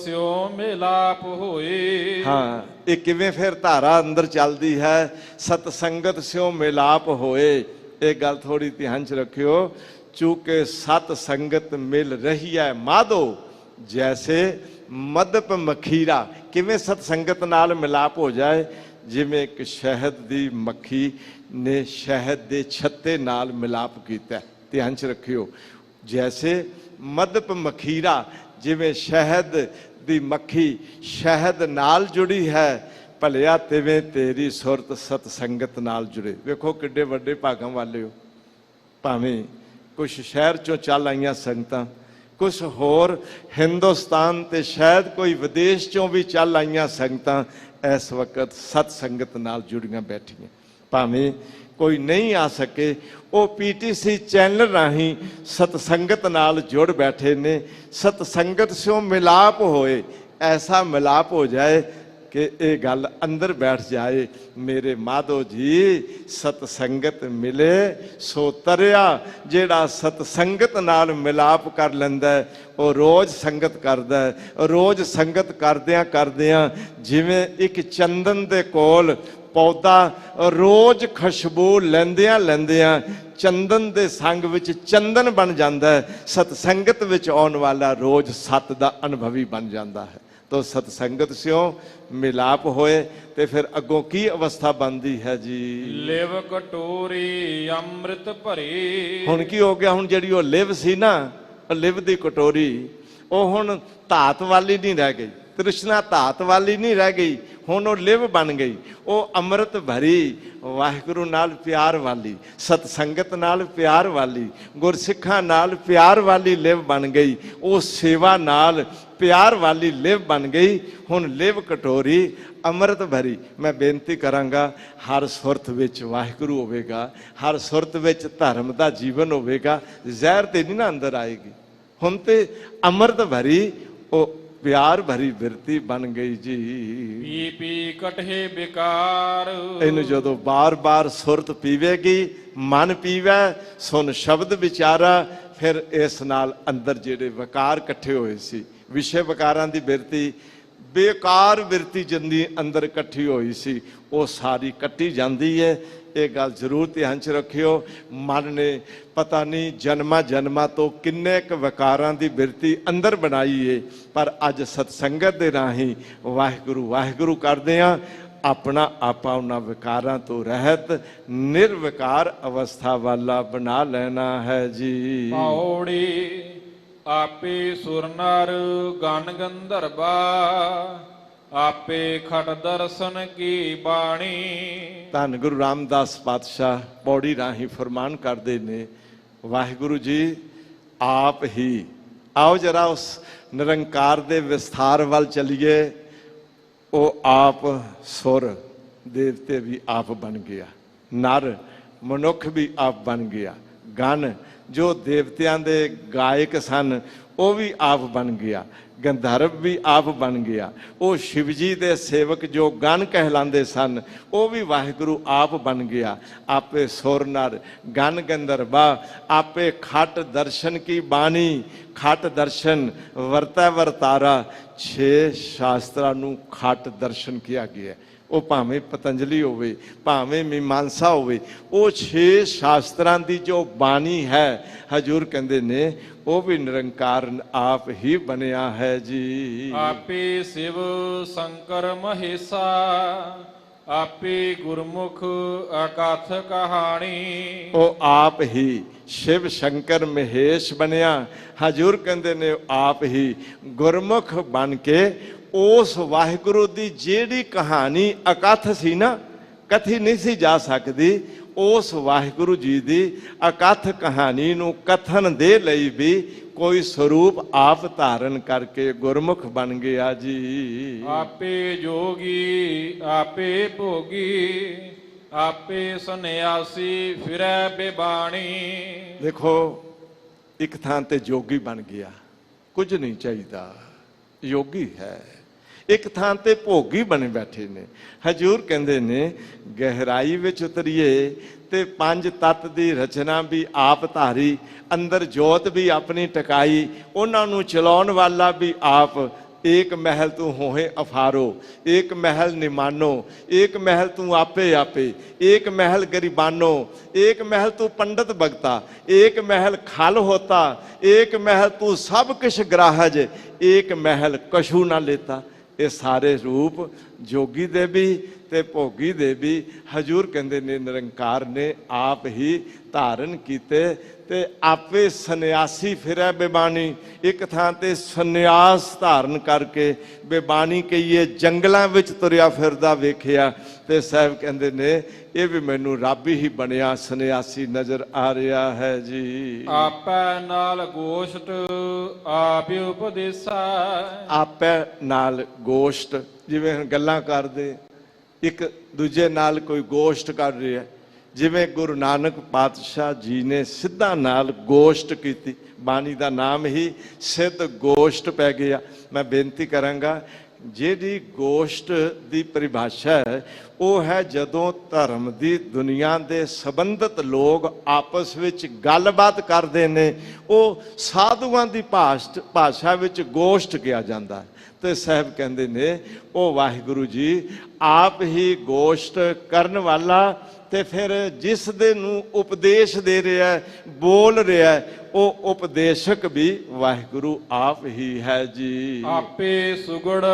ਸਿਓ ਮਿਲਾਪ ਹੋਏ। ਹਾਂ, ਇਹ ਕਿਵੇਂ ਫਿਰ ਧਾਰਾ ਅੰਦਰ ਚੱਲਦੀ ਹੈ? ਸਤ ਸੰਗਤ ਸਿਓ ਮਿਲਾਪ ਹੋਏ। ਇਹ ਗੱਲ ਥੋੜੀ ਧਿਆਨ ਚ ਰੱਖਿਓ, ਚੂੰਕਿ ਸਤ ਸੰਗਤ ਮਿਲ ਰਹੀ ਹੈ ਮਾਧੋ ਜੈਸੇ ਮਦਪ ਮਖੀਰਾ। ਕਿਵੇਂ ਸਤ ਸੰਗਤ ਨਾਲ ਮਿਲਾਪ ਹੋ ਜਾਏ? ਜਿਵੇਂ ਇੱਕ ਸ਼ਹਿਦ ਦੀ ਮੱਖੀ ਨੇ ਸ਼ਹਿਦ ਦੇ ਛੱਤੇ ਨਾਲ ਮਿਲਾਪ ਕੀਤਾ। ਧਿਆਨ ਚ ਰੱਖਿਓ, ਜੈਸੇ ਮਦਪ ਮਖੀਰਾ, ਜਿਵੇਂ ਸ਼ਹਿਦ ਦੀ ਮੱਖੀ ਸ਼ਹਿਦ ਨਾਲ ਜੁੜੀ ਹੈ, ਭਲਿਆ ਤਿਵੇਂ ਤੇਰੀ ਸੁਰਤ ਸਤ ਸੰਗਤ ਨਾਲ ਜੁੜੇ। ਵੇਖੋ ਕਿੱਡੇ ਵੱਡੇ ਭਾਗਾਂ ਵਾਲੇ ਹੋ। ਭਾਵੇਂ ਕੁਛ ਸ਼ਹਿਰ ਚੋਂ ਚੱਲ ਆਈਆਂ ਸੰਗਤਾਂ, ਕੁਛ ਹੋਰ ਹਿੰਦੁਸਤਾਨ ਤੇ ਸ਼ਾਇਦ ਕੋਈ ਵਿਦੇਸ਼ ਚੋਂ ਵੀ ਚੱਲ ਆਈਆਂ ਸੰਗਤਾਂ ਇਸ ਵਕਤ ਸਤ ਸੰਗਤ ਨਾਲ ਜੁੜੀਆਂ ਬੈਠੀਆਂ। ਭਾਵੇਂ ਕੋਈ ਨਹੀਂ ਆ ਸਕੇ, ਉਹ ਪੀਟੀਸੀ ਚੈਨਲ ਰਾਹੀਂ ਸਤ ਸੰਗਤ ਨਾਲ ਜੁੜ ਬੈਠੇ ਨੇ। ਸਤ ਸੰਗਤ ਸਿਓ ਮਿਲਾਪ ਹੋਏ, ਐਸਾ ਮਿਲਾਪ ਹੋ ਜਾਏ ਕਿ ਇਹ ਗੱਲ ਅੰਦਰ ਬੈਠ ਜਾਏ, ਮੇਰੇ ਮਾਧੋ ਜੀ ਸਤ ਸੰਗਤ ਮਿਲੇ ਸੋ ਤਰਿਆ। ਜਿਹੜਾ ਸਤ ਸੰਗਤ ਨਾਲ ਮਿਲਾਪ ਕਰ ਲੈਂਦਾ ਉਹ ਰੋਜ਼ ਸੰਗਤ ਕਰਦਾ। ਰੋਜ਼ ਸੰਗਤ ਕਰਦਿਆਂ ਕਰਦਿਆਂ ਜਿਵੇਂ ਇੱਕ ਚੰਦਨ ਦੇ ਕੋਲ ਪੌਦਾ ਰੋਜ਼ ਖੁਸ਼ਬੂ ਲੈਂਦਿਆਂ ਲੈਂਦਿਆਂ ਚੰਦਨ ਦੇ ਸੰਗ ਵਿੱਚ ਚੰਦਨ ਬਣ ਜਾਂਦਾ ਹੈ। ਸਤ ਸੰਗਤ ਵਿੱਚ ਆਉਣ ਵਾਲਾ ਰੋਜ਼ ਸਤ ਦਾ ਅਨੁਭਵੀ ਬਣ ਜਾਂਦਾ ਹੈ। ਤੋ ਸਤ ਸੰਗਤ ਸਿਓ ਮਿਲਾਪ ਹੋਏ ਤੇ ਫਿਰ ਅੱਗੋਂ ਕੀ ਅਵਸਥਾ ਬਣਦੀ ਹੈ ਜੀ? ਲਿਵ ਕਟੋਰੀ ਅੰਮ੍ਰਿਤ ਭਰੀ। ਹੁਣ ਕੀ ਹੋ ਗਿਆ? ਹੁਣ ਜਿਹੜੀ ਉਹ ਲਿਵ ਸੀ ਨਾ, ਲਿਵ ਦੀ ਕਟੋਰੀ, ਉਹ ਹੁਣ ਧਾਤ ਵਾਲੀ ਨਹੀਂ ਰਹਿ ਗਈ, ਤ੍ਰਿਸ਼ਨਾ ਧਾਤ ਵਾਲੀ ਨਹੀਂ ਰਹਿ ਗਈ, ਹੁਣ ਉਹ ਲਿਵ ਬਣ ਗਈ। ਉਹ ਅੰਮ੍ਰਿਤ ਭਰੀ, ਵਾਹਿਗੁਰੂ ਨਾਲ ਪਿਆਰ ਵਾਲੀ, ਸਤ ਸੰਗਤ ਨਾਲ ਪਿਆਰ ਵਾਲੀ, ਗੁਰਸਿੱਖਾਂ ਨਾਲ ਪਿਆਰ ਵਾਲੀ ਲਿਵ ਬਣ ਗਈ। ਉਹ ਸੇਵਾ ਨਾਲ ਪਿਆਰ ਵਾਲੀ ਲਿਵ ਬਣ ਗਈ। ਹੁਣ ਲਿਵ ਕਟੋਰੀ ਅੰਮ੍ਰਿਤ ਭਰੀ। ਮੈਂ ਬੇਨਤੀ ਕਰਾਂਗਾ, ਹਰ ਸੁਰਤ ਵਿੱਚ ਵਾਹਿਗੁਰੂ ਹੋਵੇਗਾ, ਹਰ ਸੁਰਤ ਵਿੱਚ ਧਰਮ ਦਾ ਜੀਵਨ ਹੋਵੇਗਾ, ਜ਼ਹਿਰ ਤੇ ਨਹੀਂ ਨਾ ਅੰਦਰ ਆਏਗੀ। ਹੁਣ ਤੇ ਅੰਮ੍ਰਿਤ ਭਰੀ ਉਹ ਪਿਆਰ ਭਰੀ ਬਿਰਤੀ ਬਣ ਗਈ ਜੀ। ਪੀ ਪੀ ਕਟੇ ਵਿਕਾਰ। ਇਹਨੂੰ ਜਦੋਂ ਬਾਰ-ਬਾਰ ਸੁਰਤ ਪੀਵੇਗੀ, ਮਨ ਪੀਵੇ, ਸੁਣ ਸ਼ਬਦ ਵਿਚਾਰਾ, ਫਿਰ ਇਸ ਨਾਲ ਅੰਦਰ ਜਿਹੜੇ ਵਿਕਾਰ ਇਕੱਠੇ ਹੋਏ ਸੀ, ਵਿਸ਼ੇ ਵਿਕਾਰਾਂ ਦੀ ਬਿਰਤੀ, ਬੇਕਾਰ ਬਿਰਤੀ ਜਿੰਨੀ ਅੰਦਰ ਇਕੱਠੀ ਹੋਈ ਸੀ, ਉਹ ਸਾਰੀ ਕੱਟੀ ਜਾਂਦੀ ਹੈ। ਇਹ ਗੱਲ ਜ਼ਰੂਰ ਧਿਆਨ 'ਚ ਰੱਖਿਓ। ਮਨ ਨੇ ਪਤਾ ਨਹੀਂ ਜਨਮਾਂ ਤੋਂ ਕਿੰਨੇ ਕੁ ਵਿਕਾਰਾਂ ਦੀ ਬਿਰਤੀ ਅੰਦਰ ਬਣਾਈ ਏ, ਪਰ ਅੱਜ ਸਤਸੰਗਤ ਦੇ ਰਾਹੀਂ ਵਾਹਿਗੁਰੂ ਵਾਹਿਗੁਰੂ ਕਰਦੇ ਹਾਂ, ਆਪਣਾ ਆਪਾ ਉਹਨਾਂ ਵਿਕਾਰਾਂ ਤੋਂ ਰਹਿਤ ਨਿਰਵਿਕਾਰ ਅਵਸਥਾ ਵਾਲਾ ਬਣਾ ਲੈਣਾ ਹੈ ਜੀ। ਪੌੜੀ ਆਪੇ ਸੁਰ ਨਰ ਗਨ ਗੰਧਰਵਾ, ਆਪੇ ਖਟ ਦਰਸ਼ਨ ਕੀ ਬਾਣੀ। ਧੰਨ ਗੁਰੂ ਰਾਮਦਾਸ ਪਾਤਸ਼ਾਹ ਪੌੜੀ ਰਾਹੀਂ ਫਰਮਾਨ ਕਰਦੇ ਨੇ, ਵਾਹਿਗੁਰੂ ਜੀ ਆਪ ਹੀ, ਆਓ ਜਰਾ ਉਸ ਨਿਰੰਕਾਰ ਦੇ ਵਿਸਥਾਰ ਵੱਲ ਚਲੀਏ। ਉਹ ਆਪ ਸੁਰ, ਦੇਵਤੇ ਵੀ ਆਪ ਬਣ ਗਿਆ, ਨਰ ਮਨੁੱਖ ਵੀ ਆਪ ਬਣ ਗਿਆ, ਗਨ ਜੋ ਦੇਵਤਿਆਂ ਦੇ ਗਾਇਕ ਸਨ ਉਹ ਵੀ ਆਪ ਬਣ ਗਿਆ, ਗੰਧਰਵ ਵੀ ਆਪ ਬਣ ਗਿਆ, ਉਹ ਸ਼ਿਵ ਜੀ ਦੇ ਸੇਵਕ ਜੋ ਗਨ ਕਹਿਲਾਂਦੇ ਸਨ ਉਹ ਵੀ ਵਾਹਿਗੁਰੂ ਆਪ ਬਣ ਗਿਆ। ਆਪੇ ਸੁਰ ਨਰ ਗਨ ਗੰਧਰਵਾ, ਆਪੇ ਖਟ ਦਰਸ਼ਨ ਕੀ ਬਾਣੀ, ਖਟ ਦਰਸ਼ਨ ਵਰਤੈ ਵਰਤਾਰਾ। 6 ਸ਼ਾਸਤਰਾਂ ਨੂੰ ਖਟ ਦਰਸ਼ਨ ਕਿਹਾ ਗਿਆ। ਉਹ ਭਾਵੇਂ ਪਤੰਜਲੀ ਹੋਵੇ, ਭਾਵੇਂ ਮੀਮਾਂਸਾ ਹੋਵੇ, ਉਹ 6 ਸ਼ਾਸਤਰਾਂ ਦੀ ਜੋ ਬਾਣੀ ਹੈ, ਹਜੂਰ ਕਹਿੰਦੇ ਨੇ ਉਹ ਵੀ ਨਿਰੰਕਾਰ ਆਪ ਹੀ ਬਣਿਆ ਹੈ ਜੀ। ਆਪੇ ਸਿਵ ਸ਼ੰਕਰ ਮਹੇਸ਼ਾ, ਆਪੇ ਗੁਰਮੁਖ ਅਕਥ ਕਹਾਣੀ। ਉਹ ਆਪ ਹੀ ਸ਼ਿਵ ਸ਼ੰਕਰ ਮਹੇਸ਼ ਬਣਿਆ। ਹਜੂਰ ਕਹਿੰਦੇ ਨੇ ਆਪ ਹੀ ਗੁਰਮੁਖ ਬਣ ਕੇ ਉਸ ਵਾਹਿਗੁਰੂ ਦੀ ਜਿਹੜੀ ਕਹਾਣੀ ਅਕਥ ਸੀ ਨਾ, ਕਥੀ ਨਹੀਂ ਸੀ ਜਾ ਸਕਦੀ, ਉਸ ਵਾਹਿਗੁਰੂ ਜੀ ਦੀ ਅਕਥ ਕਹਾਣੀ ਨੂੰ ਕਥਨ ਦੇ ਲਈ ਵੀ ਕੋਈ ਸਰੂਪ ਆਪ ਧਾਰਨ ਕਰਕੇ ਗੁਰਮੁਖ ਬਣ ਗਿਆ ਜੀ। ਆਪੇ ਜੋਗੀ ਆਪੇ ਭੋਗੀ, ਆਪੇ ਸੰਨਿਆਸੀ ਫਿਰੈ ਬੇਬਾਣੀ। ਦੇਖੋ ਇੱਕ ਥਾਂ ਤੇ ਜੋਗੀ ਬਣ ਗਿਆ, ਕੁਝ ਨਹੀਂ ਚਾਹੀਦਾ, ਯੋਗੀ ਹੈ। ਇੱਕ ਥਾਂ ਤੇ ਭੋਗੀ ਬਣੇ ਬੈਠੇ ਨੇ। ਹਜੂਰ ਕਹਿੰਦੇ ਨੇ ਗਹਿਰਾਈ ਵਿੱਚ ਉਤਰੀਏ ਤੇ 5 ਤੱਤ ਦੀ ਰਚਨਾ ਵੀ ਆਪ ਧਾਰੀ, ਅੰਦਰ ਜੋਤ ਵੀ ਆਪਣੀ ਟਿਕਾਈ, ਉਹਨਾਂ ਨੂੰ ਚਲਾਉਣ ਵਾਲਾ ਵੀ ਆਪ। ਏਕ ਮਹਿਲ ਤੂੰ ਹੋਏ ਅਫਾਰੋ, ਏਕ ਮਹਿਲ ਨਿਮਾਨੋ, ਏਕ ਮਹਿਲ ਤੂੰ ਆਪੇ ਆਪੇ, ਏਕ ਮਹਿਲ ਗਰੀਬਾਨੋ, ਏਕ ਮਹਿਲ ਤੂੰ ਪੰਡਤ ਭਗਤਾ, ਏਕ ਮਹਿਲ ਖਲ ਹੋਤਾ, ਏਕ ਮਹਿਲ ਤੂੰ ਸਭ ਕਿਛ ਗ੍ਰਾਹਜ, ਏਕ ਮਹਿਲ ਕਛੂ ਨਾ ਲੇਤਾ। ਇਹ ਸਾਰੇ ਰੂਪ ਜੋਗੀ ਦੇ ਵੀ ਤੇ ਭੋਗੀ ਦੇ ਵੀ ਹਜੂਰ ਕਹਿੰਦੇ ਨੇ ਨਿਰੰਕਾਰ ਨੇ ਆਪ ਹੀ ਧਾਰਨ ਕੀਤੇ। ਤੇ ਆਪੇ ਸੰਨਿਆਸੀ ਫਿਰੈ ਬੇਬਾਨੀ, ਇੱਕ ਥਾਂ ਤੇ ਸੰਨਿਆਸ ਧਾਰਨ ਕਰਕੇ ਬੇਬਾਨੀ ਕਹੀਏ ਜੰਗਲਾਂ ਵਿੱਚ ਤੁਰਿਆ ਫਿਰਦਾ ਵੇਖਿਆ। ਤੇ ਸਾਹਿਬ ਕਹਿੰਦੇ ਨੇ ਇਹ ਵੀ ਮੈਨੂੰ ਰੱਬ ਹੀ ਬਣਿਆ ਸੰਨਿਆਸੀ ਨਜ਼ਰ ਆ ਰਿਹਾ ਹੈ ਜੀ। ਆਪੈ ਨਾਲ ਗੋਸ਼ਟ ਆਪਿ ਉਪਦੇਸਾ, ਆਪੈ ਨਾਲ ਗੋਸ਼ਟ, ਜਿਵੇਂ ਹੁਣ ਗੱਲਾਂ ਕਰਦੇ ਇੱਕ ਦੂਜੇ ਨਾਲ ਕੋਈ ਗੋਸ਼ਟ ਕਰ ਰਿਹਾ, ਜਿਵੇਂ ਗੁਰੂ ਨਾਨਕ ਪਾਤਸ਼ਾਹ ਜੀ ਨੇ ਸਿੱਧਾਂ ਨਾਲ ਗੋਸ਼ਟ ਕੀਤੀ, ਬਾਣੀ ਦਾ ਨਾਮ ਹੀ ਸਿੱਧ ਗੋਸ਼ਟ ਪੈ ਗਿਆ। ਮੈਂ ਬੇਨਤੀ ਕਰਾਂਗਾ ਜਿਹੜੀ ਗੋਸ਼ਟ ਦੀ ਪਰਿਭਾਸ਼ਾ ਹੈ ਉਹ ਹੈ ਜਦੋਂ ਧਰਮ ਦੀ ਦੁਨੀਆ ਦੇ ਸੰਬੰਧਿਤ ਲੋਕ ਆਪਸ ਵਿੱਚ ਗੱਲਬਾਤ ਕਰਦੇ ਨੇ, ਉਹ ਸਾਧੂਆਂ ਦੀ ਭਾਸ਼ਾ ਵਿੱਚ ਗੋਸ਼ਟ ਕਿਹਾ ਜਾਂਦਾ ਹੈ। ਤੇ ਸਾਹਿਬ ਕਹਿੰਦੇ ਨੇ ਉਹ ਵਾਹਿਗੁਰੂ ਜੀ ਆਪ ਹੀ ਗੋਸ਼ਟ ਕਰਨ ਵਾਲਾ, ਤੇ ਫਿਰ ਜਿਸ ਦੇ ਨੂੰ ਉਪਦੇਸ਼ ਦੇ ਰਿਹਾ, ਬੋਲ ਰਿਹਾ, ਉਹ ਉਪਦੇਸ਼ਕ ਵੀ ਵਾਹਿਗੁਰੂ ਆਪ ਹੀ ਹੈ ਜੀ। ਆਪੇ ਸੁਗੜ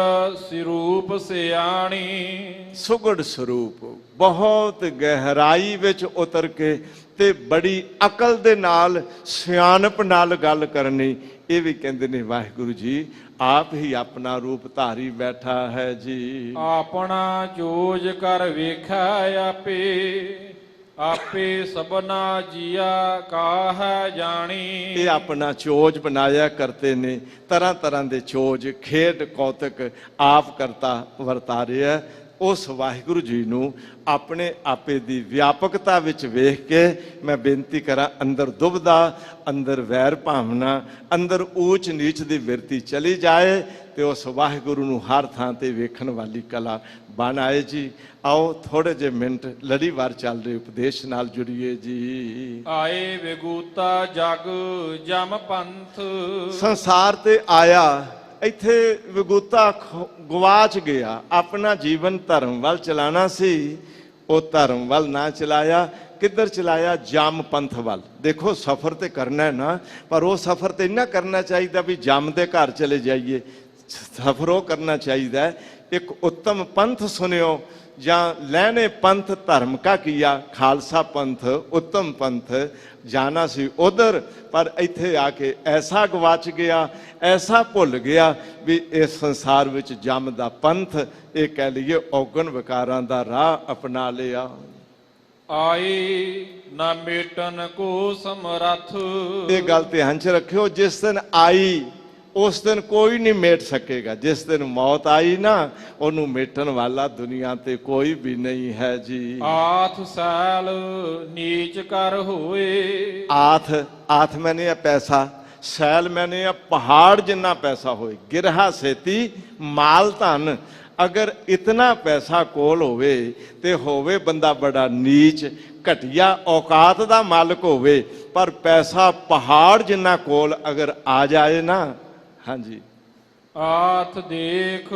ਸਰੂਪ ਸਿਆਣੀ, ਸੁਗੜ ਸਰੂਪ ਬਹੁਤ ਗਹਿਰਾਈ ਵਿੱਚ ਉਤਰ ਕੇ ਤੇ ਬੜੀ ਅਕਲ ਦੇ ਨਾਲ ਸਿਆਣਪ ਨਾਲ ਗੱਲ ਕਰਨੀ, ਇਹ ਵੀ ਕਹਿੰਦੇ ਨੇ ਵਾਹਿਗੁਰੂ ਜੀ ਆਪ ਹੀ ਆਪਣਾ ਰੂਪ ਧਾਰੀ ਬੈਠਾ ਹੈ ਜੀ। ਆਪਣਾ ਜੋਜ ਕਰ ਵੇਖਿਆ ਆਪੇ, ਆਪੇ ਸਭਨਾ ਜੀਆ ਕਾਹੈ ਜਾਣੀ। ਇਹ ਆਪਣਾ ਚੋਜ ਬਣਾਇਆ ਕਰਤੇ ਨੇ, ਤਰ੍ਹਾਂ ਤਰ੍ਹਾਂ ਦੇ ਚੋਜ ਖੇਡ ਕੌਤਕ ਆਪ ਕਰਤਾ ਵਰਤਾ ਰਿਹਾ। ਉਸ ਵਾਹਿਗੁਰੂ ਜੀ ਨੂੰ ਆਪਣੇ ਆਪੇ ਦੀ ਵਿਆਪਕਤਾ ਵਿੱਚ ਵੇਖ ਕੇ ਮੈਂ ਬੇਨਤੀ ਕਰਾਂ, ਅੰਦਰ ਦੁਬਦਾ, ਅੰਦਰ ਵੈਰ ਭਾਵਨਾ, ਅੰਦਰ ਊਚ ਨੀਚ ਦੀ ਬਿਰਤੀ ਚਲੀ ਜਾਏ ਤੇ ਉਸ ਵਾਹਿਗੁਰੂ ਨੂੰ ਹਰ ਥਾਂ ਤੇ ਵੇਖਣ ਵਾਲੀ ਕਲਾ ਬਣ ਆਏ ਜੀ। ਆਓ ਥੋੜੇ ਜਿਹੇ ਮਿੰਟ ਲੜੀਵਾਰ ਚੱਲ ਰਹੇ ਉਪਦੇਸ਼ ਨਾਲ ਜੁੜੀਏ ਜੀ। ਆਏ ਵਿਗੂਤਾ ਜਗ ਜਮ ਪੰਥ, ਸੰਸਾਰ ਤੇ ਆਇਆ, ਇੱਥੇ ਵਿਗੂਤਾ ਗਵਾਚ ਗਿਆ, ਆਪਣਾ ਜੀਵਨ ਧਰਮ ਵੱਲ ਚਲਾਣਾ ਸੀ, ਉਹ ਧਰਮ ਵੱਲ ਨਾ ਚਲਾਇਆ, ਕਿੱਧਰ ਚਲਾਇਆ? ਜਮ ਪੰਥ ਵੱਲ। ਦੇਖੋ ਸਫ਼ਰ ਤੇ ਕਰਨਾ ਹੈ ਨਾ, ਪਰ ਉਹ ਸਫ਼ਰ ਤੇ ਇੰਨਾ ਕਰਨਾ ਚਾਹੀਦਾ ਵੀ ਜਮ ਦੇ ਘਰ ਚਲੇ ਜਾਈਏ। ਸਫ਼ਰ ਉਹ ਕਰਨਾ ਚਾਹੀਦਾ ਹੈ ਇੱਕ ਉੱਤਮ ਪੰਥ ਸੁਣਿਓ, ਜਾਂ ਲੈਣੇ ਪੰਥ ਧਰਮ ਕਾ ਕੀਆ, ਖਾਲਸਾ ਪੰਥ ਉੱਤਮ ਪੰਥ ਜਾਣਾ ਸੀ ਉਧਰ, ਪਰ ਇੱਥੇ ਆ ਕੇ ਐਸਾ ਗਵਾਚ ਗਿਆ, ਐਸਾ ਭੁੱਲ ਗਿਆ ਵੀ ਇਸ ਸੰਸਾਰ ਵਿੱਚ ਜਮ ਦਾ ਪੰਥ, ਇਹ ਕਹਿ ਲਈਏ ਔਗਣ ਵਿਕਾਰਾਂ ਦਾ ਰਾਹ ਅਪਣਾ ਲਿਆ। ਆਈ ਨਾ ਮੇਟਨ ਕੋ ਸਮਰੱਥ, ਇਹ ਗੱਲ ਧਿਆਨ 'ਚ ਰੱਖਿਓ, ਜਿਸ ਦਿਨ ਆਈ ਉਸ ਦਿਨ ਕੋਈ ਨਹੀਂ ਮੇਟ ਸਕੇਗਾ। ਜਿਸ ਦਿਨ ਮੌਤ ਆਈ ਨਾ, ਉਹਨੂੰ ਮੇਟਣ ਵਾਲਾ ਦੁਨੀਆ ਤੇ ਕੋਈ ਵੀ ਨਹੀਂ ਹੈ ਜੀ। ਆਥ ਸੈਲ ਨੀਚ ਕਰ ਹੋਏ, ਆਥ ਮੈਨੇ ਆ ਪੈਸਾ, ਸੈਲ ਮੈਨੇ ਆ ਪਹਾੜ ਜਿੰਨਾ ਪੈਸਾ ਹੋਏ, ਗਿਰਹਾ ਸੇਤੀ ਮਾਲ ਧਨ। ਅਗਰ ਇਤਨਾ ਪੈਸਾ ਕੋਲ ਹੋਵੇ ਤੇ ਹੋਵੇ ਬੰਦਾ ਬੜਾ ਨੀਚ ਘਟੀਆ ਔਕਾਤ ਦਾ ਮਾਲਕ ਹੋਵੇ, ਪਰ ਪੈਸਾ ਪਹਾੜ ਜਿੰਨਾ ਕੋਲ ਅਗਰ ਆ ਜਾਏ ਨਾ, ਹਾਂਜੀ, ਆਥ ਦੇਖ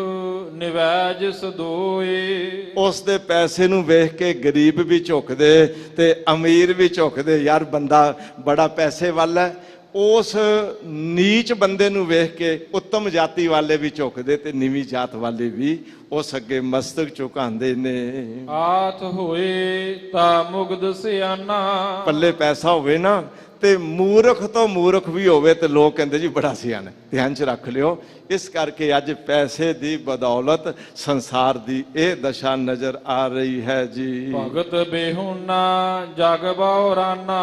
ਨਿਵੈ ਜਿਸ ਦੋਏ। ਉਸ ਦੇ ਪੈਸੇ ਨੂੰ ਵੇਖ ਕੇ ਗਰੀਬ ਵੀ ਝੁਕਦੇ ਤੇ ਅਮੀਰ ਵੀ ਝੁਕਦੇ, ਯਾਰ ਬੰਦਾ ਬੜਾ ਪੈਸੇ ਵਾਲਾ ਹੈ। ਉਸ ਨੀਚ ਬੰਦੇ ਨੂੰ ਵੇਖ ਕੇ ਉੱਤਮ ਜਾਤੀ ਵਾਲੇ ਵੀ ਝੁਕਦੇ ਤੇ ਨੀਵੀਂ ਜਾਤ ਵਾਲੇ ਵੀ ਉਸ ਅੱਗੇ ਮਸਤਕ ਝੁਕਾਉਂਦੇ ਨੇ। ਆਥ ਹੋਏ ਤਾ ਮੁਗਧ ਸਿਆਨਾ। ਪੱਲੇ ਪੈਸਾ ਹੋਵੇ ਨਾ ਤੇ ਮੂਰਖ ਤੋਂ ਮੂਰਖ ਵੀ ਹੋਵੇ ਤੇ ਲੋਕ ਕਹਿੰਦੇ ਜੀ ਬੜਾ ਸਿਆਣਾ। ਧਿਆਨ 'ਚ ਰੱਖ ਲਿਓ। ਇਸ ਕਰਕੇ ਅੱਜ ਪੈਸੇ ਦੀ ਬਦੌਲਤ ਸੰਸਾਰ ਦੀ ਇਹ ਦਸ਼ਾ ਨਜ਼ਰ ਆ ਰਹੀ ਹੈ ਜੀ। ਭਗਤ ਬੇਹੁਨਾ ਜਗ ਬਉਰਾਨਾ।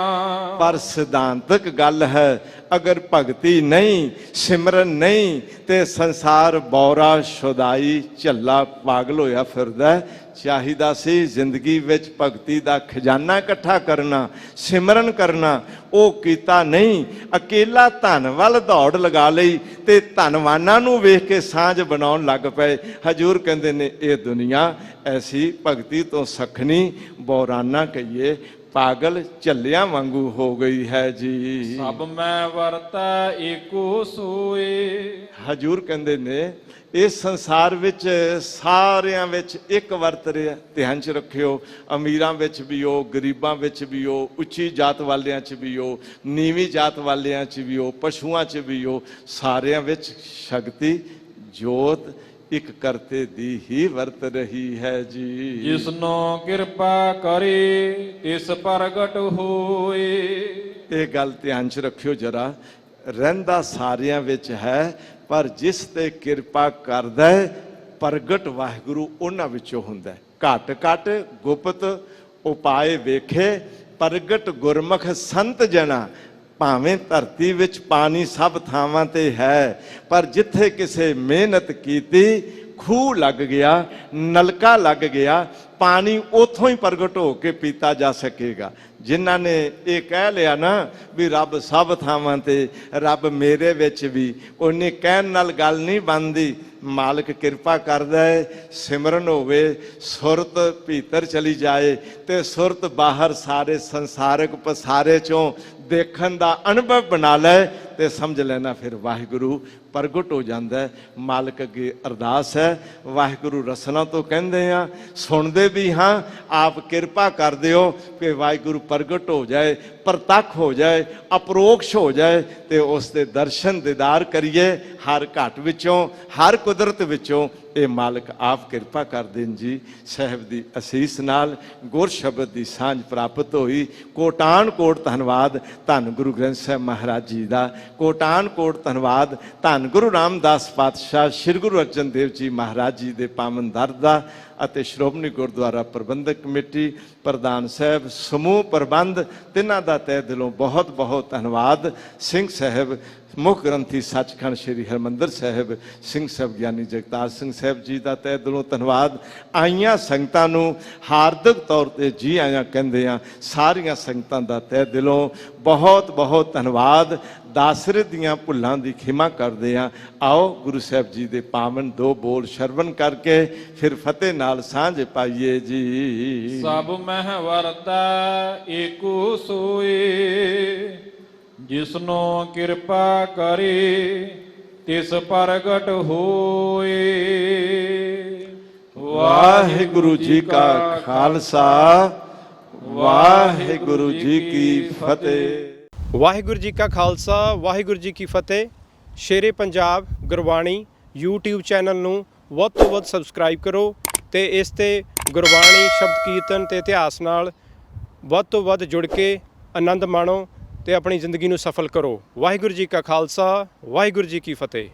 ਪਰ ਸਿਧਾਂਤਕ ਗੱਲ ਹੈ, ਅਗਰ ਭਗਤੀ ਨਹੀਂ, ਸਿਮਰਨ ਨਹੀਂ ਤੇ ਸੰਸਾਰ ਬੌਰਾ ਸ਼ੁਦਾਈ ਝੱਲਾ ਪਾਗਲ ਹੋਇਆ ਫਿਰਦਾ। ਚਾਹੀਦਾ ਸੀ ਜ਼ਿੰਦਗੀ ਵਿੱਚ ਭਗਤੀ ਦਾ ਖਜ਼ਾਨਾ ਇਕੱਠਾ ਕਰਨਾ, ਸਿਮਰਨ ਕਰਨਾ, ਉਹ ਕੀਤਾ ਨਹੀਂ। ਅਕੇਲਾ ਧਨ ਵੱਲ ਦੌੜ ਲਗਾ ਲਈ ਤੇ ਧਨਵਾਨਾਂ ਨੂੰ ਵੇਖ ਕੇ ਸਾਂਝ ਬਣਾਉਣ ਲੱਗ ਪਏ। ਹਜੂਰ ਕਹਿੰਦੇ ਨੇ ਇਹ ਦੁਨੀਆ ਐਸੀ ਭਗਤੀ ਤੋਂ ਸਖਣੀ ਬੌਰਾਨਾ ਕਹੀਏ ਪਾਗਲ ਝੱਲਿਆਂ ਵਾਂਗੂ ਹੋ ਗਈ ਹੈ ਜੀ। ਸਭ ਮੈਂ ਵਰਤਾ ਏਕੋ ਸੋਏ। ਹਜੂਰ ਕਹਿੰਦੇ ਨੇ ਇਸ ਸੰਸਾਰ ਵਿੱਚ ਸਾਰਿਆਂ ਵਿੱਚ ਇੱਕ ਵਰਤ ਰਿਹਾ। ਧਿਆਨ 'ਚ ਰੱਖਿਓ, ਅਮੀਰਾਂ ਵਿੱਚ ਵੀ ਹੋ, ਗਰੀਬਾਂ ਵਿੱਚ ਵੀ ਹੋ, ਉੱਚੀ ਜਾਤ ਵਾਲਿਆਂ 'ਚ ਵੀ ਹੋ, ਨੀਵੀਂ ਜਾਤ ਵਾਲਿਆਂ 'ਚ ਵੀ ਹੋ, ਪਸ਼ੂਆਂ 'ਚ ਵੀ ਹੋ, ਸਾਰਿਆਂ ਵਿੱਚ ਸ਼ਕਤੀ ਜੋਤ ਇੱਕ ਕਰਤੇ ਦੀ ਹੀ ਵਰਤ ਰਹੀ ਹੈ ਜੀ। ਜਿਸਨੋ ਕਿਰਪਾ ਕਰੇ ਤਿਸ ਪ੍ਰਗਟ ਹੋਏ। ਇਹ ਗੱਲ ਧਿਆਨ 'ਚ ਰੱਖਿਓ ਜਰਾ। ਰਹਿੰਦਾ ਸਾਰਿਆਂ ਵਿੱਚ ਹੈ, ਪਰ ਜਿਸ ਤੇ ਕਿਰਪਾ ਕਰਦਾ ਹੈ ਪ੍ਰਗਟ ਵਾਹਿਗੁਰੂ ਉਹਨਾਂ ਵਿੱਚੋਂ ਹੁੰਦਾ। ਘਟ ਘਟ ਗੁਪਤ ਉਪਾਏ ਵੇਖੇ ਪ੍ਰਗਟ ਗੁਰਮੁਖ ਸੰਤ ਜਨਾ। ਭਾਵੇਂ ਧਰਤੀ ਵਿੱਚ ਪਾਣੀ ਸਭ ਥਾਵਾਂ ਤੇ ਹੈ, ਪਰ ਜਿੱਥੇ ਕਿਸੇ ਮਿਹਨਤ ਕੀਤੀ ਖੂਹ ਲੱਗ ਗਿਆ, ਨਲਕਾ ਲੱਗ ਗਿਆ, ਪਾਣੀ ਉੱਥੋਂ ਹੀ ਪ੍ਰਗਟ ਹੋ ਕੇ ਪੀਤਾ ਜਾ ਸਕੇਗਾ। ਜਿਨ੍ਹਾਂ ਨੇ ਇਹ ਕਹਿ ਲਿਆ ਨਾ ਵੀ ਰੱਬ ਸਭ ਥਾਵਾਂ ਤੇ, ਰੱਬ ਮੇਰੇ ਵਿੱਚ ਵੀ, ਉਹਨੇ ਕਹਿਣ ਨਾਲ ਗੱਲ ਨਹੀਂ ਬਣਦੀ। ਮਾਲਕ ਕਿਰਪਾ ਕਰਦਾ ਹੈ, ਸਿਮਰਨ ਹੋਵੇ, ਸੁਰਤ ਭੀਤਰ ਚਲੀ ਜਾਏ ਤੇ ਸੁਰਤ ਬਾਹਰ ਸਾਰੇ ਸੰਸਾਰਿਕ ਪਸਾਰੇ ਚੋਂ ਦੇਖਣ ਦਾ ਅਨੁਭਵ ਬਣਾ ਲੈ ਤੇ ਸਮਝ ਲੈਣਾ ਫਿਰ ਵਾਹਿਗੁਰੂ ਪ੍ਰਗਟ ਹੋ ਜਾਂਦਾ ਹੈ। ਮਾਲਕ ਅੱਗੇ ਅਰਦਾਸ ਹੈ, ਵਾਹਿਗੁਰੂ ਰਸਨਾ ਤੋਂ ਕਹਿੰਦੇ ਆ, ਸੁਣਦੇ ਵੀ ਹਾਂ, ਆਪ ਕਿਰਪਾ ਕਰ ਦਿਓ ਕਿ ਵਾਹਿਗੁਰੂ ਪ੍ਰਗਟ ਹੋ ਜਾਏ, ਪ੍ਰਤੱਖ ਹੋ ਜਾਏ, ਅਪਰੋਕਸ਼ ਹੋ ਜਾਏ ਤੇ ਉਸ ਦੇ ਦਰਸ਼ਨ ਦੀਦਾਰ ਕਰੀਏ। ਹਰ ਘਟ ਵਿੱਚੋਂ, ਹਰ ਕੁਦਰਤ ਵਿੱਚੋਂ ਇਹ ਮਾਲਕ ਆਪ ਕਿਰਪਾ ਕਰ ਦੇਣ ਜੀ। ਸਾਹਿਬ ਦੀ ਅਸੀਸ ਨਾਲ ਗੁਰ ਸ਼ਬਦ ਦੀ ਸਾਂਝ ਪ੍ਰਾਪਤ ਹੋਈ। ਕੋਟਾਨ ਕੋਟ ਧੰਨਵਾਦ ਧੰਨ ਗੁਰੂ ਗ੍ਰੰਥ ਸਾਹਿਬ ਮਹਾਰਾਜ ਜੀ ਦਾ। ਕੋਟਾਨ ਕੋਟ ਧੰਨਵਾਦ ਧੰਨ ਗੁਰੂ ਰਾਮਦਾਸ ਪਾਤਸ਼ਾਹ ਸ੍ਰੀ ਗੁਰੂ ਅਰਜਨ ਦੇਵ ਜੀ ਮਹਾਰਾਜ ਜੀ ਦੇ ਪਾਵਨ ਦਰ ਦਾ ਅਤੇ ਸ਼੍ਰੋਮਣੀ ਗੁਰਦੁਆਰਾ ਪ੍ਰਬੰਧਕ ਕਮੇਟੀ, ਪ੍ਰਧਾਨ ਸਾਹਿਬ, ਸਮੂਹ ਪ੍ਰਬੰਧ, ਤਿੰਨਾਂ ਦਾ ਤਹਿ ਦਿਲੋਂ ਬਹੁਤ ਬਹੁਤ ਧੰਨਵਾਦ। ਸਿੰਘ ਸਾਹਿਬ ਮੁੱਖ ਗ੍ਰੰਥੀ ਸੱਚਖੰਡ ਸ੍ਰੀ ਹਰਿਮੰਦਰ ਸਾਹਿਬ, ਸਿੰਘ ਸਾਹਿਬ ਗਿਆਨੀ ਜਗਤਾਰ ਸਿੰਘ ਸਾਹਿਬ ਜੀ ਦਾ ਤਹਿ ਦਿਲੋਂ ਧੰਨਵਾਦ। ਆਈਆਂ ਸੰਗਤਾਂ ਨੂੰ ਹਾਰਦਿਕ ਤੌਰ ਤੇ ਜੀ ਆਇਆਂ ਕਹਿੰਦੇ ਆ। ਸਾਰੀਆਂ ਸੰਗਤਾਂ ਦਾ ਤਹਿ ਦਿਲੋਂ ਬਹੁਤ ਬਹੁਤ ਧੰਨਵਾਦ। ਦਾਸਰੇ ਦੀਆਂ ਭੁੱਲਾਂ ਦੀ ਖਿਮਾ ਕਰਦੇ ਆ। ਆਓ ਗੁਰੂ ਸਾਹਿਬ ਜੀ ਦੇ ਪਾਵਨ ਦੋ ਬੋਲ ਸ਼ਰਵਨ ਕਰਕੇ ਫਿਰ ਫਤਿਹ ਨਾਲ ਸਾਂਝ ਪਾਈਏ ਜੀ। ਸਭ ਮਹਿ ਵਰਤਾ ਏਕੋ ਸੋਏ। ਜਿਸਨੋ ਕਿਰਪਾ ਕਰੇ ਤਿਸ ਪ੍ਰਗਟ ਹੋਏ। ਵਾਹਿਗੁਰੂ ਜੀ ਕਾ ਖਾਲਸਾ, ਵਾਹਿਗੁਰੂ ਜੀ ਕੀ ਫਤਿਹ। ਵਾਹਿਗੁਰੂ ਜੀ ਕਾ ਖਾਲਸਾ, ਵਾਹਿਗੁਰੂ ਜੀ ਕੀ ਫਤਿਹ। ਸ਼ੇਰੇ ਪੰਜਾਬ ਗੁਰਬਾਣੀ YouTube ਚੈਨਲ ਨੂੰ ਵੱਧ ਤੋਂ ਵੱਧ ਸਬਸਕ੍ਰਾਈਬ ਕਰੋ ਤੇ ਇਸ ਤੇ ਗੁਰਬਾਣੀ, ਸ਼ਬਦ ਕੀਰਤਨ ਤੇ ਇਤਿਹਾਸ ਨਾਲ ਵੱਧ ਤੋਂ ਵੱਧ ਜੁੜ ਕੇ ਆਨੰਦ ਮਾਣੋ ਤੇ ਆਪਣੀ ਜ਼ਿੰਦਗੀ ਨੂੰ ਸਫਲ ਕਰੋ। ਵਾਹਿਗੁਰੂ ਜੀ ਕਾ ਖਾਲਸਾ, ਵਾਹਿਗੁਰੂ ਜੀ ਕੀ ਫਤਿਹ।